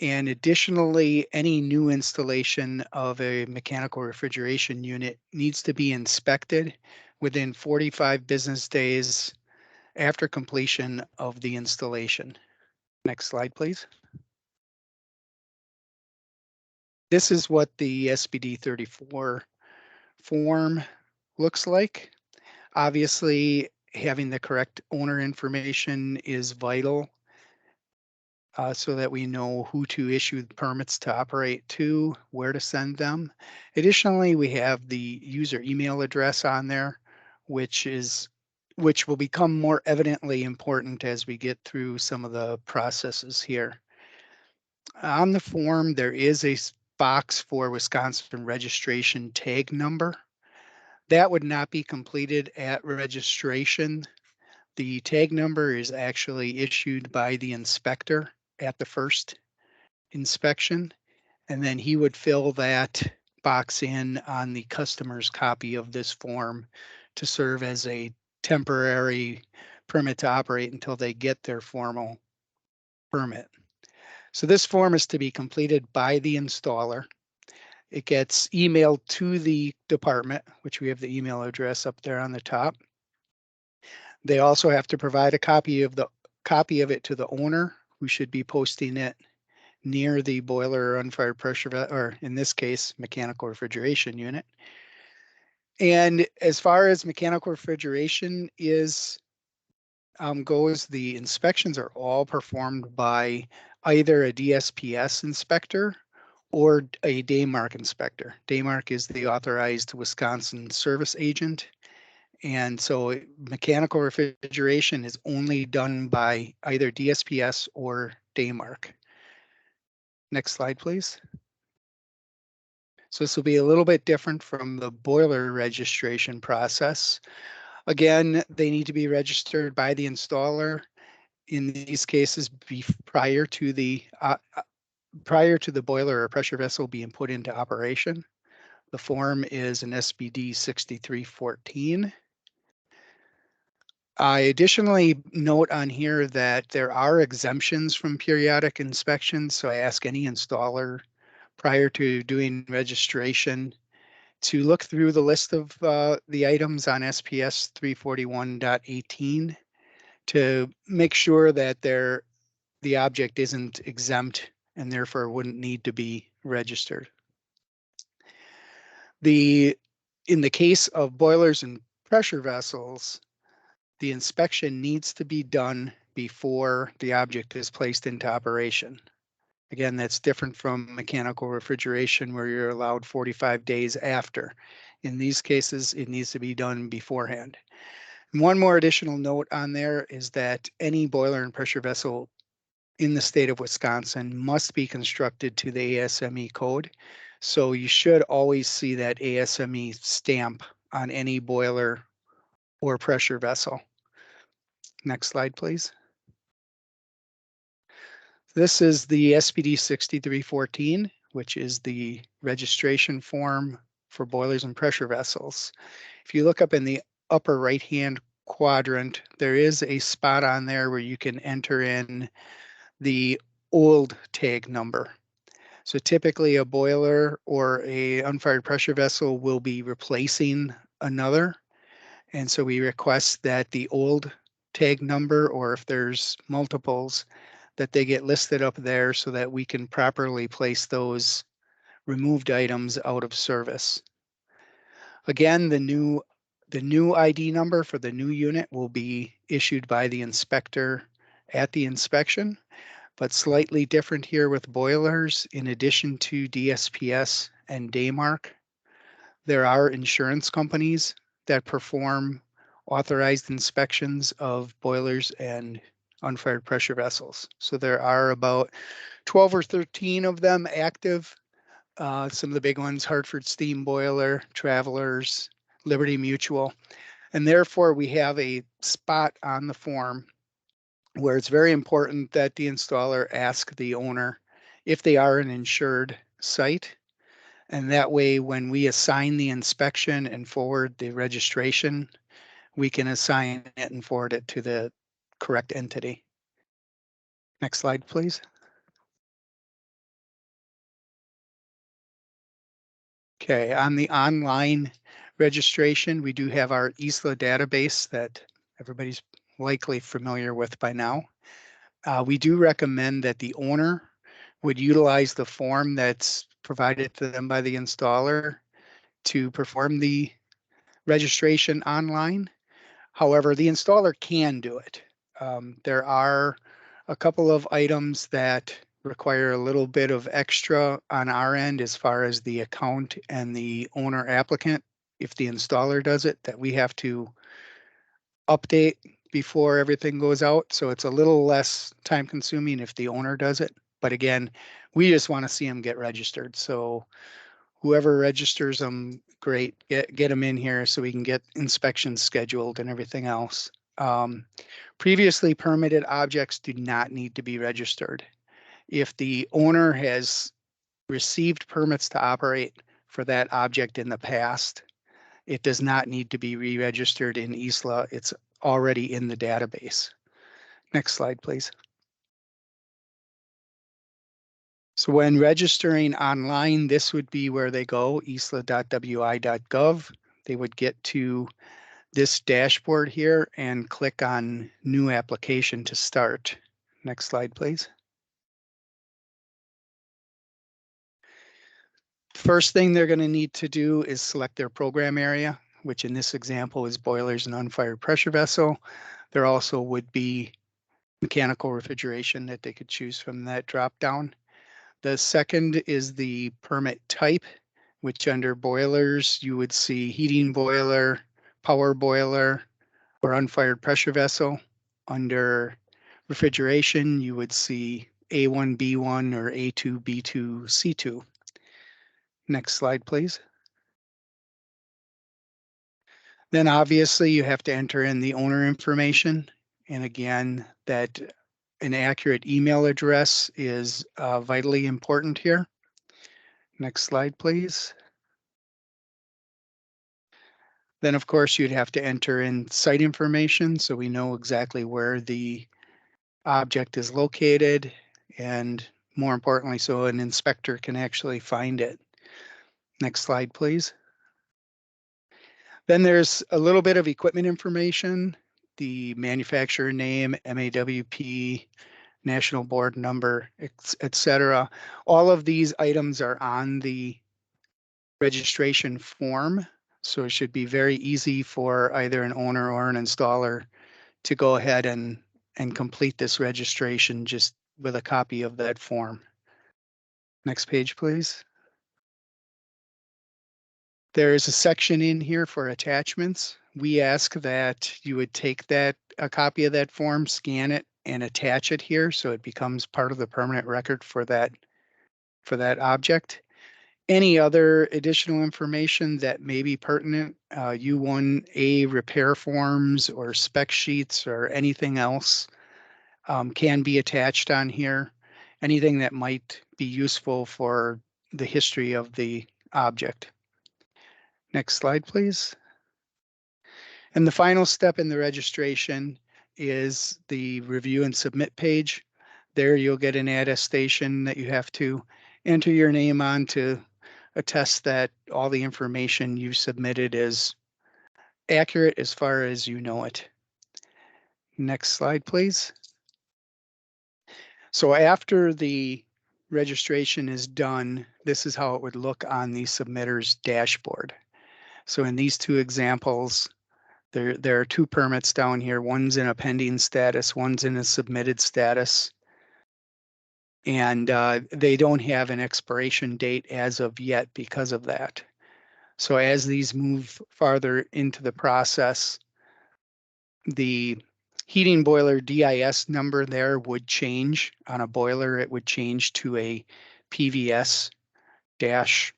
And additionally, any new installation of a mechanical refrigeration unit needs to be inspected within 45 business days after completion of the installation. Next slide, please. This is what the SBD 34 form looks like. Obviously, having the correct owner information is vital so that we know who to issue permits to operate to, where to send them. Additionally, we have the user email address on there, which will become more evidently important as we get through some of the processes here. On the form, there is a box for Wisconsin registration tag number. That would not be completed at registration. The tag number is actually issued by the inspector at the first inspection, and then he would fill that box in on the customer's copy of this form to serve as a temporary permit to operate until they get their formal permit. So this form is to be completed by the installer. It gets emailed to the department, which we have the email address up there on the top. They also have to provide a copy of it to the owner, who should be posting it near the boiler or unfired pressure, or in this case, mechanical refrigeration unit. And as far as mechanical refrigeration goes, the inspections are all performed by either a DSPS inspector or a Daymark inspector. Daymark is the authorized Wisconsin service agent. And so mechanical refrigeration is only done by either DSPS or Daymark. Next slide, please. So this will be a little bit different from the boiler registration process. Again, they need to be registered by the installer. In these cases, prior to the boiler or pressure vessel being put into operation. The form is an SBD 6314. I additionally note on here that there are exemptions from periodic inspections. So I ask any installer prior to doing registration to look through the list of the items on SPS 341.18 to make sure that the object isn't exempt and therefore wouldn't need to be registered. In the case of boilers and pressure vessels, the inspection needs to be done before the object is placed into operation. Again, that's different from mechanical refrigeration where you're allowed 45 days after. In these cases, it needs to be done beforehand. And one more additional note on there is that any boiler and pressure vessel in the state of Wisconsin must be constructed to the ASME code. So you should always see that ASME stamp on any boiler or pressure vessel. Next slide, please. This is the SPD 6314, which is the registration form for boilers and pressure vessels. If you look up in the upper right-hand quadrant, there is a spot on there where you can enter in the old tag number. So typically a boiler or a unfired pressure vessel will be replacing another. And so we request that the old tag number, or if there's multiples, that they get listed up there so that we can properly place those removed items out of service. Again, the new ID number for the new unit will be issued by the inspector at the inspection, but slightly different here with boilers. In addition to DSPS and Daymark, there are insurance companies that perform authorized inspections of boilers and unfired pressure vessels. So there are about 12 or 13 of them active. Some of the big ones, Hartford Steam Boiler, Travelers, Liberty Mutual. And therefore we have a spot on the form where it's very important that the installer ask the owner if they are an insured site. And that way, when we assign the inspection and forward the registration, we can assign it and forward it to the correct entity. Next slide, please. Okay, on the online registration, we do have our ISLA database that everybody's likely familiar with by now. We do recommend that the owner would utilize the form that's provided to them by the installer to perform the registration online. However, the installer can do it. There are a couple of items that require a little bit of extra on our end as far as the account and the owner applicant. If the installer does it, that we have to update before everything goes out. So it's a little less time consuming if the owner does it. But again, we just want to see them get registered. So whoever registers them, great, get them in here so we can get inspections scheduled and everything else. Previously permitted objects do not need to be registered. If the owner has received permits to operate for that object in the past, it does not need to be re-registered in ISLA. It's already in the database. Next slide, please. So when registering online, this would be where they go, isla.wi.gov. They would get to this dashboard here and click on New Application to start. Next slide, please. First thing they're going to need to do is select their program area, which in this example is boilers and unfired pressure vessel. There also would be mechanical refrigeration that they could choose from that drop down. The second is the permit type, which under boilers, you would see heating boiler, power boiler, or unfired pressure vessel. Under refrigeration, you would see A1, B1, or A2, B2, C2. Next slide, please. Then obviously you have to enter in the owner information. And again, that an accurate email address is vitally important here. Next slide, please. Then of course you'd have to enter in site information so we know exactly where the object is located, and more importantly, so an inspector can actually find it. Next slide, please. Then there's a little bit of equipment information, the manufacturer name, MAWP, national board number, etc. All of these items are on the registration form, so it should be very easy for either an owner or an installer to go ahead and complete this registration just with a copy of that form. Next page, please. There is a section in here for attachments. We ask that you would take a copy of that form, scan it, and attach it here so it becomes part of the permanent record for that object. Any other additional information that may be pertinent, U1A repair forms or spec sheets or anything else can be attached on here. Anything that might be useful for the history of the object. Next slide, please. And the final step in the registration is the review and submit page. There you'll get an attestation that you have to enter your name on to attest that all the information you submitted is accurate as far as you know it. Next slide, please. So after the registration is done, this is how it would look on the submitter's dashboard. So in these two examples, there are two permits down here. One's in a pending status, one's in a submitted status. And they don't have an expiration date as of yet because of that. So as these move farther into the process, the heating boiler DIS number there would change. On a boiler, it would change to a PVS dash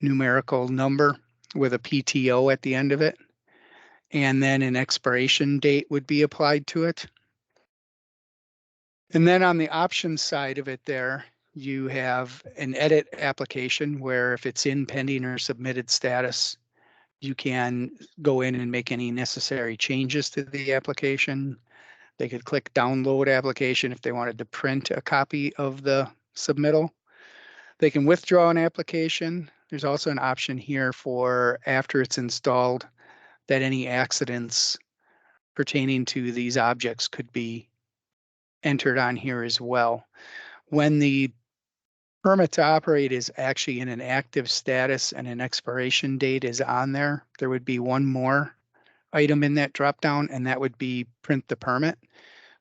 numerical number with a PTO at the end of it. And then an expiration date would be applied to it. And then on the options side of it there, you have an edit application where if it's in pending or submitted status, you can go in and make any necessary changes to the application. They could click download application if they wanted to print a copy of the submittal. They can withdraw an application. There's also an option here for after it's installed that any accidents pertaining to these objects could be entered on here as well. When the permit to operate is actually in an active status and an expiration date is on there. There would be one more item in that dropdown, and that would be print the permit.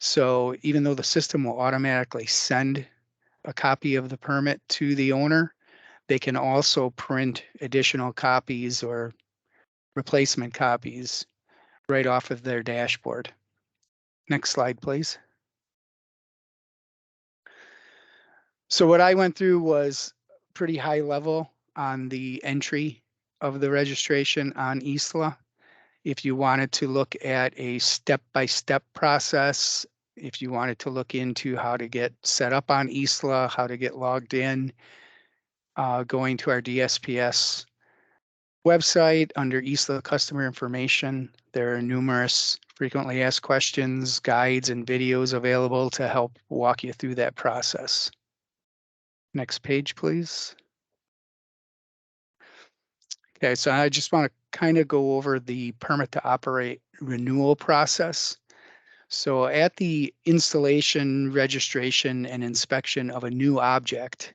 So even though the system will automatically send a copy of the permit to the owner, they can also print additional copies or replacement copies right off of their dashboard. Next slide, please. So what I went through was pretty high level on the entry of the registration on ISLA. If you wanted to look at a step-by-step process, if you wanted to look into how to get set up on ISLA, how to get logged in, going to our DSPS website under ISLA customer information, there are numerous frequently asked questions, guides, and videos available to help walk you through that process. Next page, please. Okay, so I just want to kind of go over the permit to operate renewal process. So at the installation, registration, and inspection of a new object,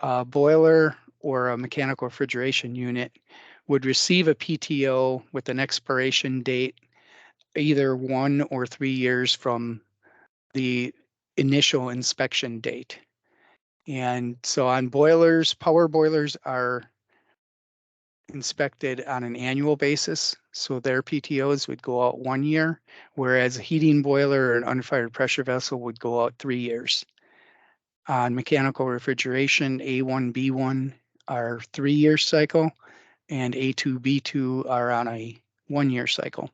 a boiler or a mechanical refrigeration unit would receive a PTO with an expiration date either 1 or 3 years from the initial inspection date. And so on boilers, power boilers are inspected on an annual basis. So their PTOs would go out 1 year, whereas a heating boiler or an unfired pressure vessel would go out 3 years. On mechanical refrigeration, A1, B1 are 3-year cycle, and A2, B2 are on a 1-year cycle.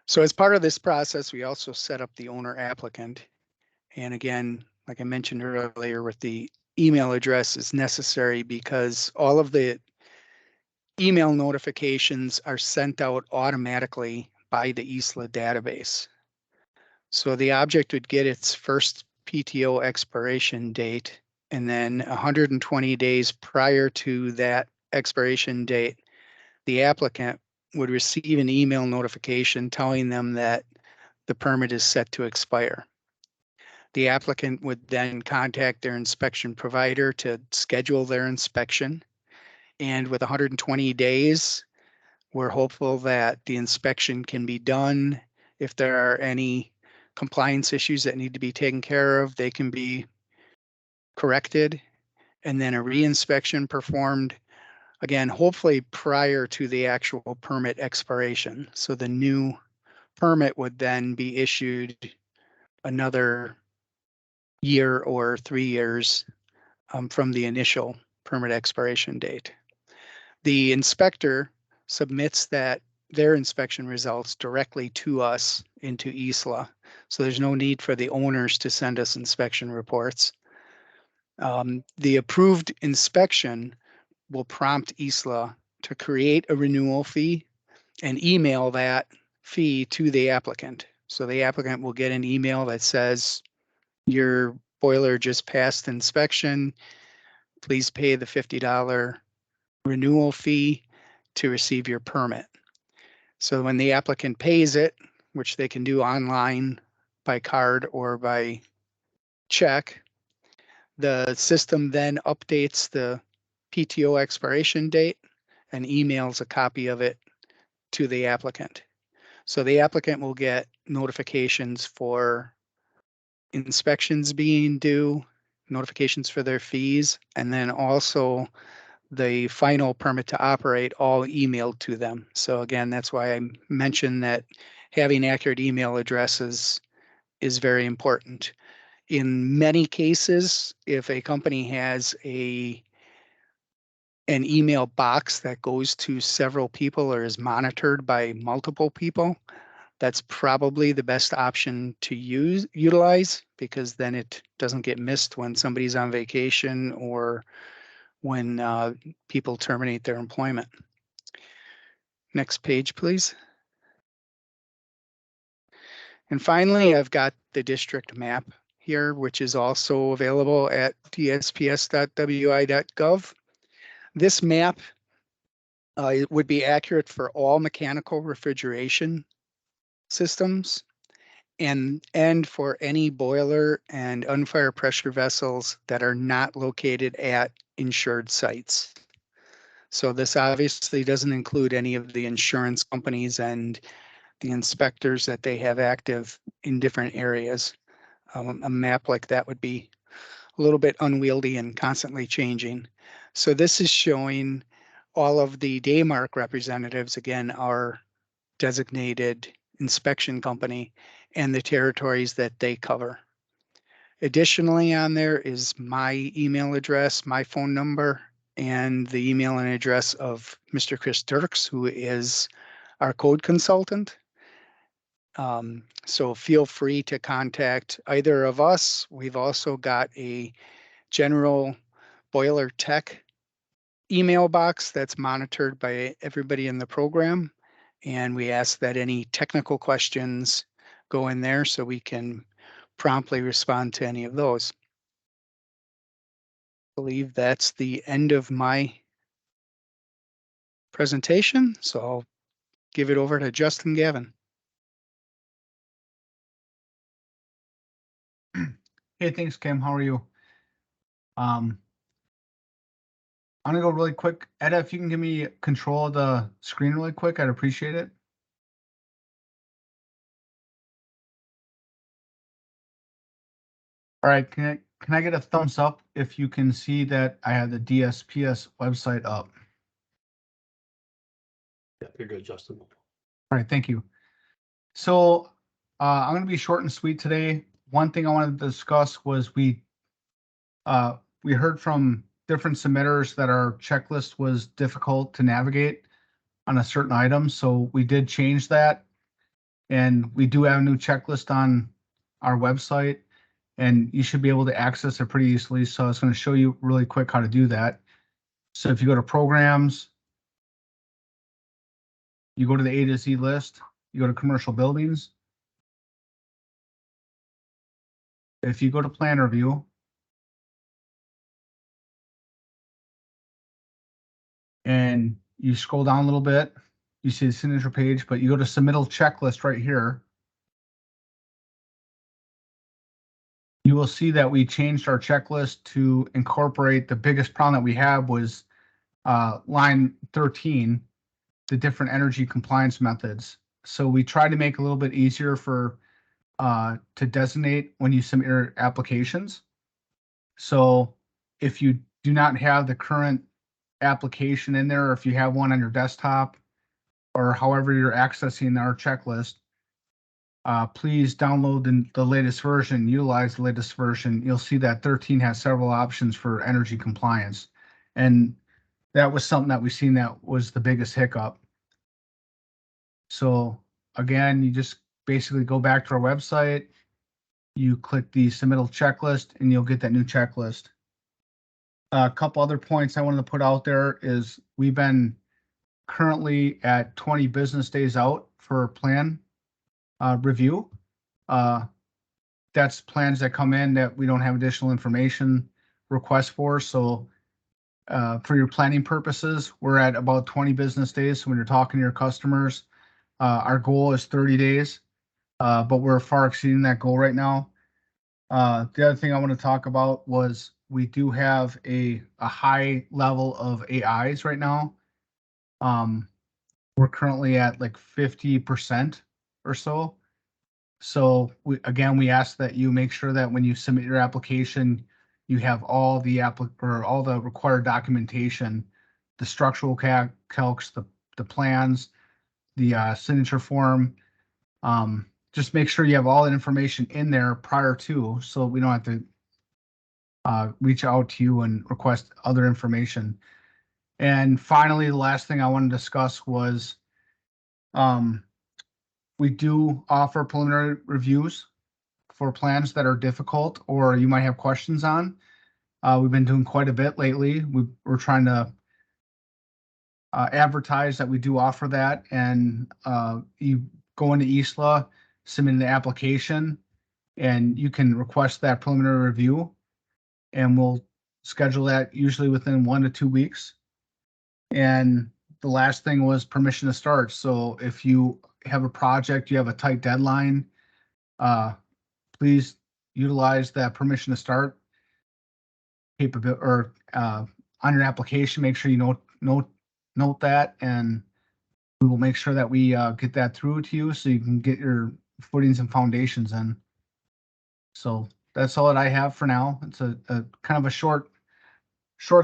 So as part of this process, we also set up the owner applicant. And again, like I mentioned earlier, with the email address is necessary because all of the email notifications are sent out automatically by the ISLA database. So the object would get its first PTO expiration date, and then 120 days prior to that expiration date, the applicant would receive an email notification telling them that the permit is set to expire. The applicant would then contact their inspection provider to schedule their inspection. And with 120 days, we're hopeful that the inspection can be done. If there are any compliance issues that need to be taken care of, they can be corrected. And then a reinspection performed, again, hopefully prior to the actual permit expiration. So the new permit would then be issued another year or 3 years from the initial permit expiration date. The inspector submits their inspection results directly to us into ISLA. So there's no need for the owners to send us inspection reports. The approved inspection will prompt ISLA to create a renewal fee and email that fee to the applicant. So the applicant will get an email that says, your boiler just passed inspection. Please pay the $50 renewal fee to receive your permit. So when the applicant pays it, which they can do online by card or by check, the system then updates the PTO expiration date and emails a copy of it to the applicant. So the applicant will get notifications for inspections being due, notifications for their fees, and then also the final permit to operate all emailed to them. So again, that's why I mentioned that having accurate email addresses is very important. In many cases, if a company has an email box that goes to several people or is monitored by multiple people, that's probably the best option to utilize, because then it doesn't get missed when somebody's on vacation or when people terminate their employment. Next page, please. And finally, I've got the district map here, which is also available at dsps.wi.gov. This map would be accurate for all mechanical refrigeration systems and for any boiler and unfired pressure vessels that are not located at insured sites. So this obviously doesn't include any of the insurance companies and the inspectors that they have active in different areas. A map like that would be a little bit unwieldy and constantly changing. So this is showing all of the Daymark representatives, again, our designated inspection company, and the territories that they cover. Additionally, on there is my email address, my phone number, and the email and address of Mr. Chris Dirks, who is our code consultant. So feel free to contact either of us. We've also got a general boiler tech email box that's monitored by everybody in the program. And we ask that any technical questions go in there so we can promptly respond to any of those. I believe that's the end of my presentation. So I'll give it over to Justin Gavin. Hey, thanks, Kim. How are you? I'm gonna go really quick. Eda, if you can give me control of the screen really quick, I'd appreciate it. All right, can I get a thumbs up if you can see that I have the DSPS website up? Yeah, you're good, Justin. All right, thank you. So I'm gonna be short and sweet today. One thing I wanted to discuss was we heard from different submitters that our checklist was difficult to navigate on a certain item, so we did change that. And we do have a new checklist on our website, and you should be able to access it pretty easily. So I was going to show you really quick how to do that. So if you go to programs, you go to the A to Z list, you go to commercial buildings. If you go to plan review, and you scroll down a little bit, you see the signature page, but you go to submittal checklist right here. You will see that we changed our checklist to incorporate the biggest problem that we have was line 13, the different energy compliance methods. So we tried to make it a little bit easier for to designate when you submit your applications. So if you do not have the current application in there, or if you have one on your desktop, or however you're accessing our checklist, please download the latest version, utilize the latest version. You'll see that 13 has several options for energy compliance. And that was something that we've seen that was the biggest hiccup. So again, you just basically go back to our website, you click the submittal checklist, and you'll get that new checklist. A couple other points I wanted to put out there is we've been currently at 20 business days out for plan review. That's plans that come in that we don't have additional information requests for. So for your planning purposes, we're at about 20 business days. So when you're talking to your customers, our goal is 30 days, but we're far exceeding that goal right now. The other thing I want to talk about was we do have a high level of AIs right now. We're currently at like 50% or so. So we ask that you make sure that when you submit your application, you have all the all the required documentation, the structural calcs, the plans, the signature form. Just make sure you have all that information in there prior to, so we don't have to reach out to you and request other information. And finally, the last thing I want to discuss was we do offer preliminary reviews for plans that are difficult or you might have questions on. We've been doing quite a bit lately. We're trying to advertise that we do offer that, and you go into ESLA, submit the application, and you can request that preliminary review, and we'll schedule that usually within 1 to 2 weeks. And the last thing was permission to start. So if you have a project, you have a tight deadline, please utilize that permission to start capability or on your application. Make sure you note that, and we will make sure that we get that through to you so you can get your footings and foundations in. So that's all that I have for now. It's a kind of a short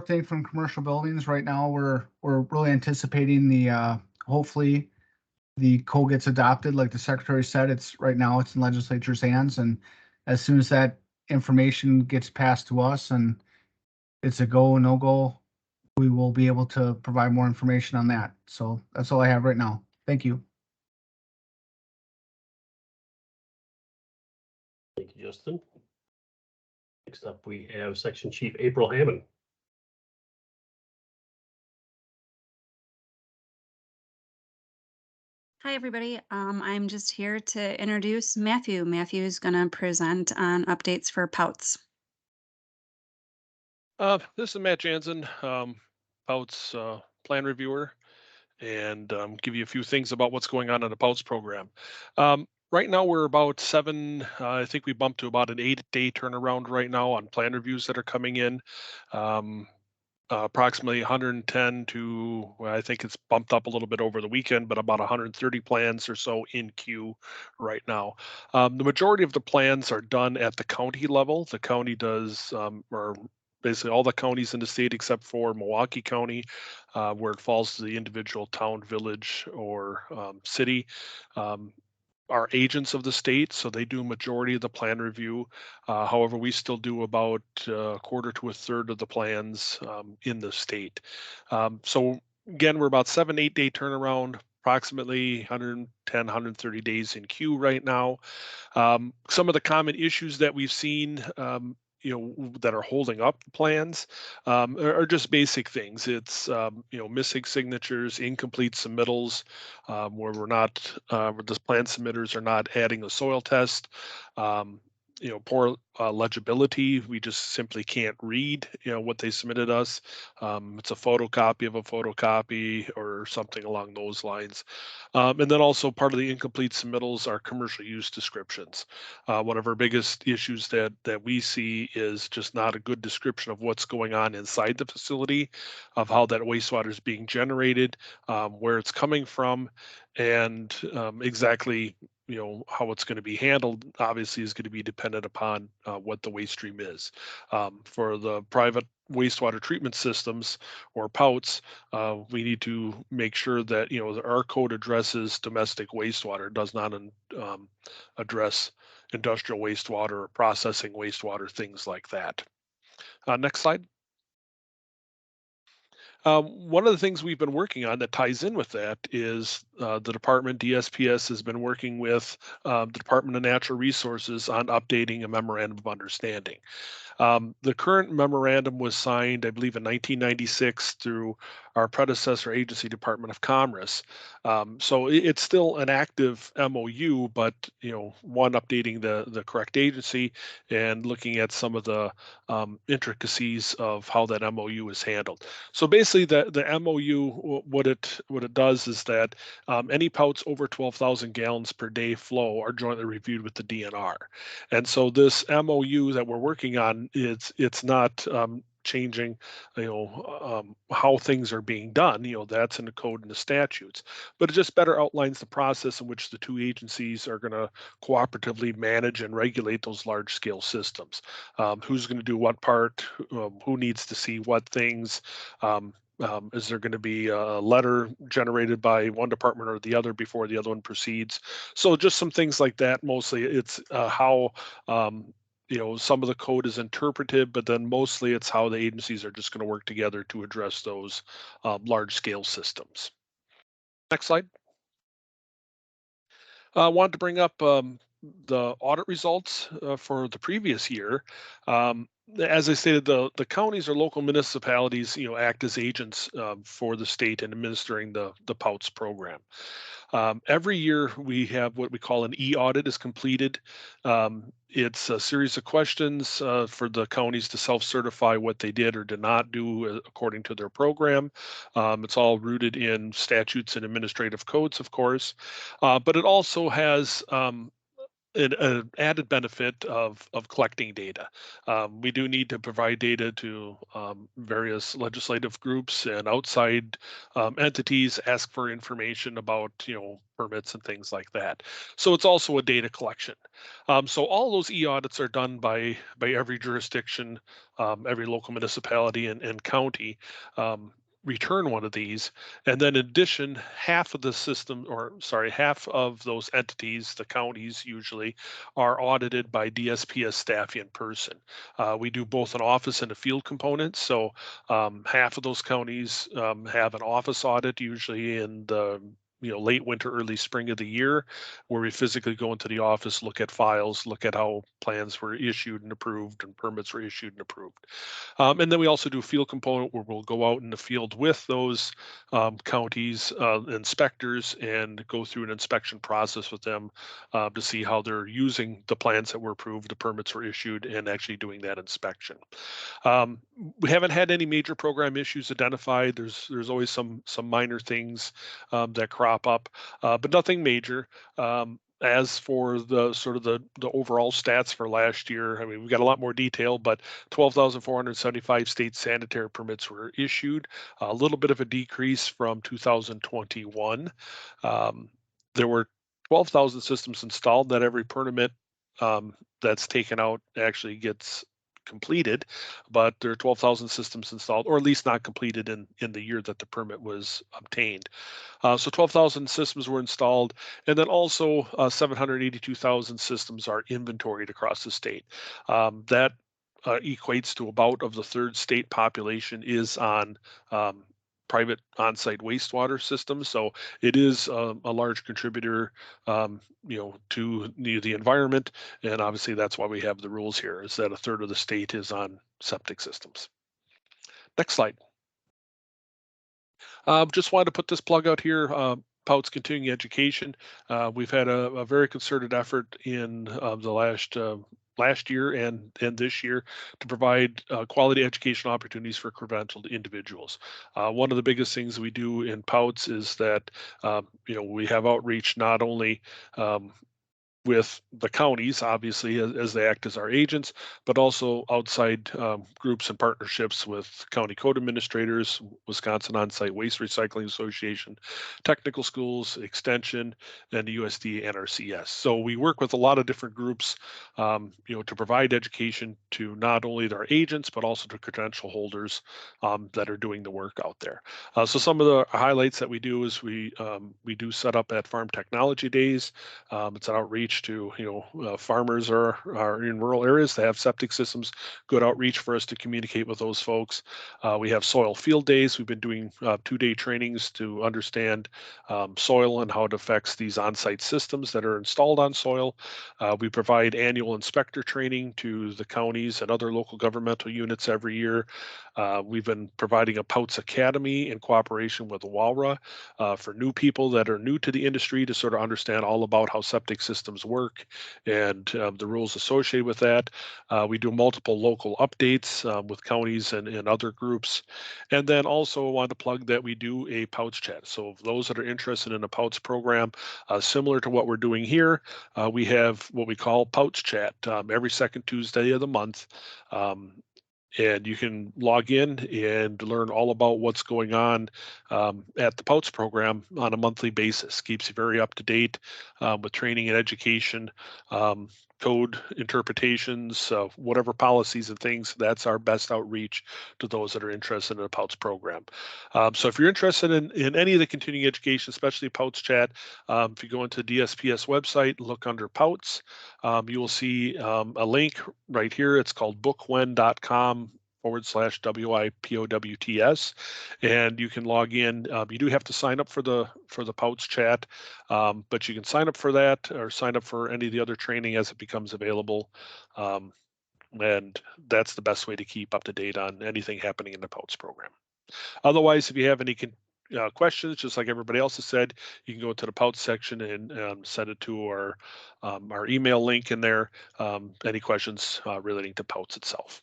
thing from commercial buildings. Right now, we're really anticipating the hopefully the code gets adopted. Like the secretary said, right now it's in legislature's hands, and as soon as that information gets passed to us and it's a go no go, we will be able to provide more information on that. So that's all I have right now. Thank you. Thank you, Justin. Next up, we have Section Chief April Hammond. Hi, everybody. I'm just here to introduce Matthew. Matthew is going to present on updates for POUTS. This is Matt Jansen, POUTS plan reviewer, and give you a few things about what's going on in the POUTS program. Right now, we're about I think we bumped to about an 8-day turnaround right now on plan reviews that are coming in. Approximately 110 to, well, I think it's bumped up a little bit over the weekend, but about 130 plans or so in queue right now. The majority of the plans are done at the county level. The county does, or basically all the counties in the state except for Milwaukee County, where it falls to the individual town, village, or city. Are agents of the state, so they do a majority of the plan review. However, we still do about a quarter to a third of the plans in the state. So again, we're about 7-8 day turnaround, approximately 110, 130 days in queue right now. Some of the common issues that we've seen that are holding up plans are just basic things. It's missing signatures, incomplete submittals, where we're not where the plan submitters are not adding a soil test. Poor legibility. We just simply can't read, what they submitted us. It's a photocopy of a photocopy or something along those lines. And then also part of the incomplete submittals are commercial use descriptions. One of our biggest issues that we see is just not a good description of what's going on inside the facility, of how that wastewater is being generated, where it's coming from, and exactly how it's going to be handled obviously is going to be dependent upon what the waste stream is. For the private wastewater treatment systems or POUTS, we need to make sure that our code addresses domestic wastewater, does not address industrial wastewater or processing wastewater, things like that. Next slide. One of the things we've been working on that ties in with that is the department, DSPS, has been working with the Department of Natural Resources on updating a memorandum of understanding. The current memorandum was signed, I believe, in 1996 through our predecessor agency, Department of Commerce. So it's still an active MOU, but one, updating the correct agency and looking at some of the intricacies of how that MOU is handled. So basically, the MOU, what it does is that any POUTS over 12,000 gallons per day flow are jointly reviewed with the DNR, and so this MOU that we're working on, it's not changing how things are being done. That's in the code and the statutes, but it just better outlines the process in which the two agencies are going to cooperatively manage and regulate those large scale systems. Who's going to do what part, who needs to see what things. Is there going to be a letter generated by one department or the other before the other one proceeds? So just some things like that. Mostly it's how some of the code is interpreted, but then mostly it's how the agencies are just going to work together to address those large scale systems. Next slide. I wanted to bring up the audit results for the previous year. As I stated, the counties or local municipalities, act as agents for the state in administering the POUTS program. Every year we have what we call an e-audit is completed. It's a series of questions for the counties to self-certify what they did or did not do according to their program. It's all rooted in statutes and administrative codes, of course, but it also has an added benefit of collecting data. We do need to provide data to various legislative groups and outside entities, ask for information about permits and things like that. So it's also a data collection. So all those e-audits are done by every jurisdiction, every local municipality and county. Return one of these, and then in addition, half of the system, or sorry, half of those entities, the counties usually, are audited by DSPS staff in person. We do both an office and a field component, so half of those counties have an office audit, usually in the late winter, early spring of the year, where we physically go into the office, look at files, look at how plans were issued and approved and permits were issued and approved. And then we also do a field component where we'll go out in the field with those counties inspectors and go through an inspection process with them to see how they're using the plans that were approved, the permits were issued, and actually doing that inspection. We haven't had any major program issues identified. There's always some minor things that crop up, but nothing major. As for the sort of the overall stats for last year, I mean, we've got a lot more detail, but 12,475 state sanitary permits were issued, a little bit of a decrease from 2021. There were 12,000 systems installed. That every permit that's taken out actually gets completed, but there are 12,000 systems installed, or at least not completed in the year that the permit was obtained. So 12,000 systems were installed, and then also 782,000 systems are inventoried across the state. That equates to about of the third state population is on private on-site wastewater systems. So it is a large contributor, to the environment. And obviously that's why we have the rules here, is that a third of the state is on septic systems. Next slide. Just wanted to put this plug out here. POUTS Continuing Education. We've had a very concerted effort in the last year and this year to provide quality educational opportunities for credentialed individuals. One of the biggest things we do in POUTS is that we have outreach not only with the counties, obviously, as they act as our agents, but also outside groups and partnerships with county code administrators, Wisconsin On-Site Waste Recycling Association, technical schools, extension, and the USD NRCS. So we work with a lot of different groups, to provide education to not only our agents, but also to credential holders that are doing the work out there. So some of the highlights that we do is we do set up at Farm Technology Days. It's an outreach to farmers are in rural areas that have septic systems. Good outreach for us to communicate with those folks. We have soil field days. We've been doing 2-day trainings to understand soil and how it affects these on-site systems that are installed on soil. We provide annual inspector training to the counties and other local governmental units every year. We've been providing a POUTS Academy in cooperation with WALRA for new people that are new to the industry to sort of understand all about how septic systems work and the rules associated with that. We do multiple local updates with counties and other groups. And then also I wanted to plug that we do a POUTS chat. So those that are interested in a POUTS program, similar to what we're doing here, we have what we call POUTS chat every second Tuesday of the month. And you can log in and learn all about what's going on at the POUTS program on a monthly basis. Keeps you very up to date with training and education, code interpretations, whatever policies and things. That's our best outreach to those that are interested in a POUTS program. So if you're interested in any of the continuing education, especially POUTS chat, if you go into the DSPS website, look under POUTS, you will see a link right here. It's called bookwen.com/WIPOWTS, and you can log in. You do have to sign up for the POUTS chat, but you can sign up for that or sign up for any of the other training as it becomes available. And that's the best way to keep up to date on anything happening in the POUTS program. Otherwise, if you have any questions, just like everybody else has said, you can go to the POUTS section and send it to our email link in there. Any questions relating to POUTS itself.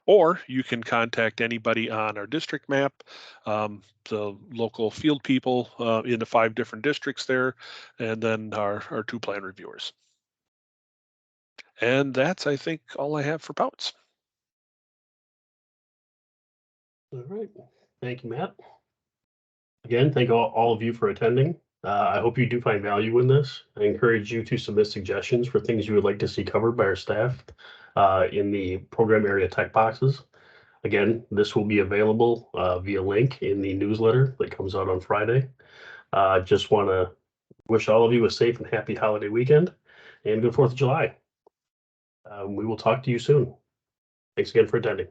Or you can contact anybody on our district map, the local field people in the 5 different districts there, and then our 2 plan reviewers. And that's, I think, all I have for Pouts. All right. Thank you, Matt. Again, thank all of you for attending. I hope you do find value in this. I encourage you to submit suggestions for things you would like to see covered by our staff in the program area tech boxes. Again, this will be available via link in the newsletter that comes out on Friday. Just want to wish all of you a safe and happy holiday weekend and good 4th of July. We will talk to you soon. Thanks again for attending.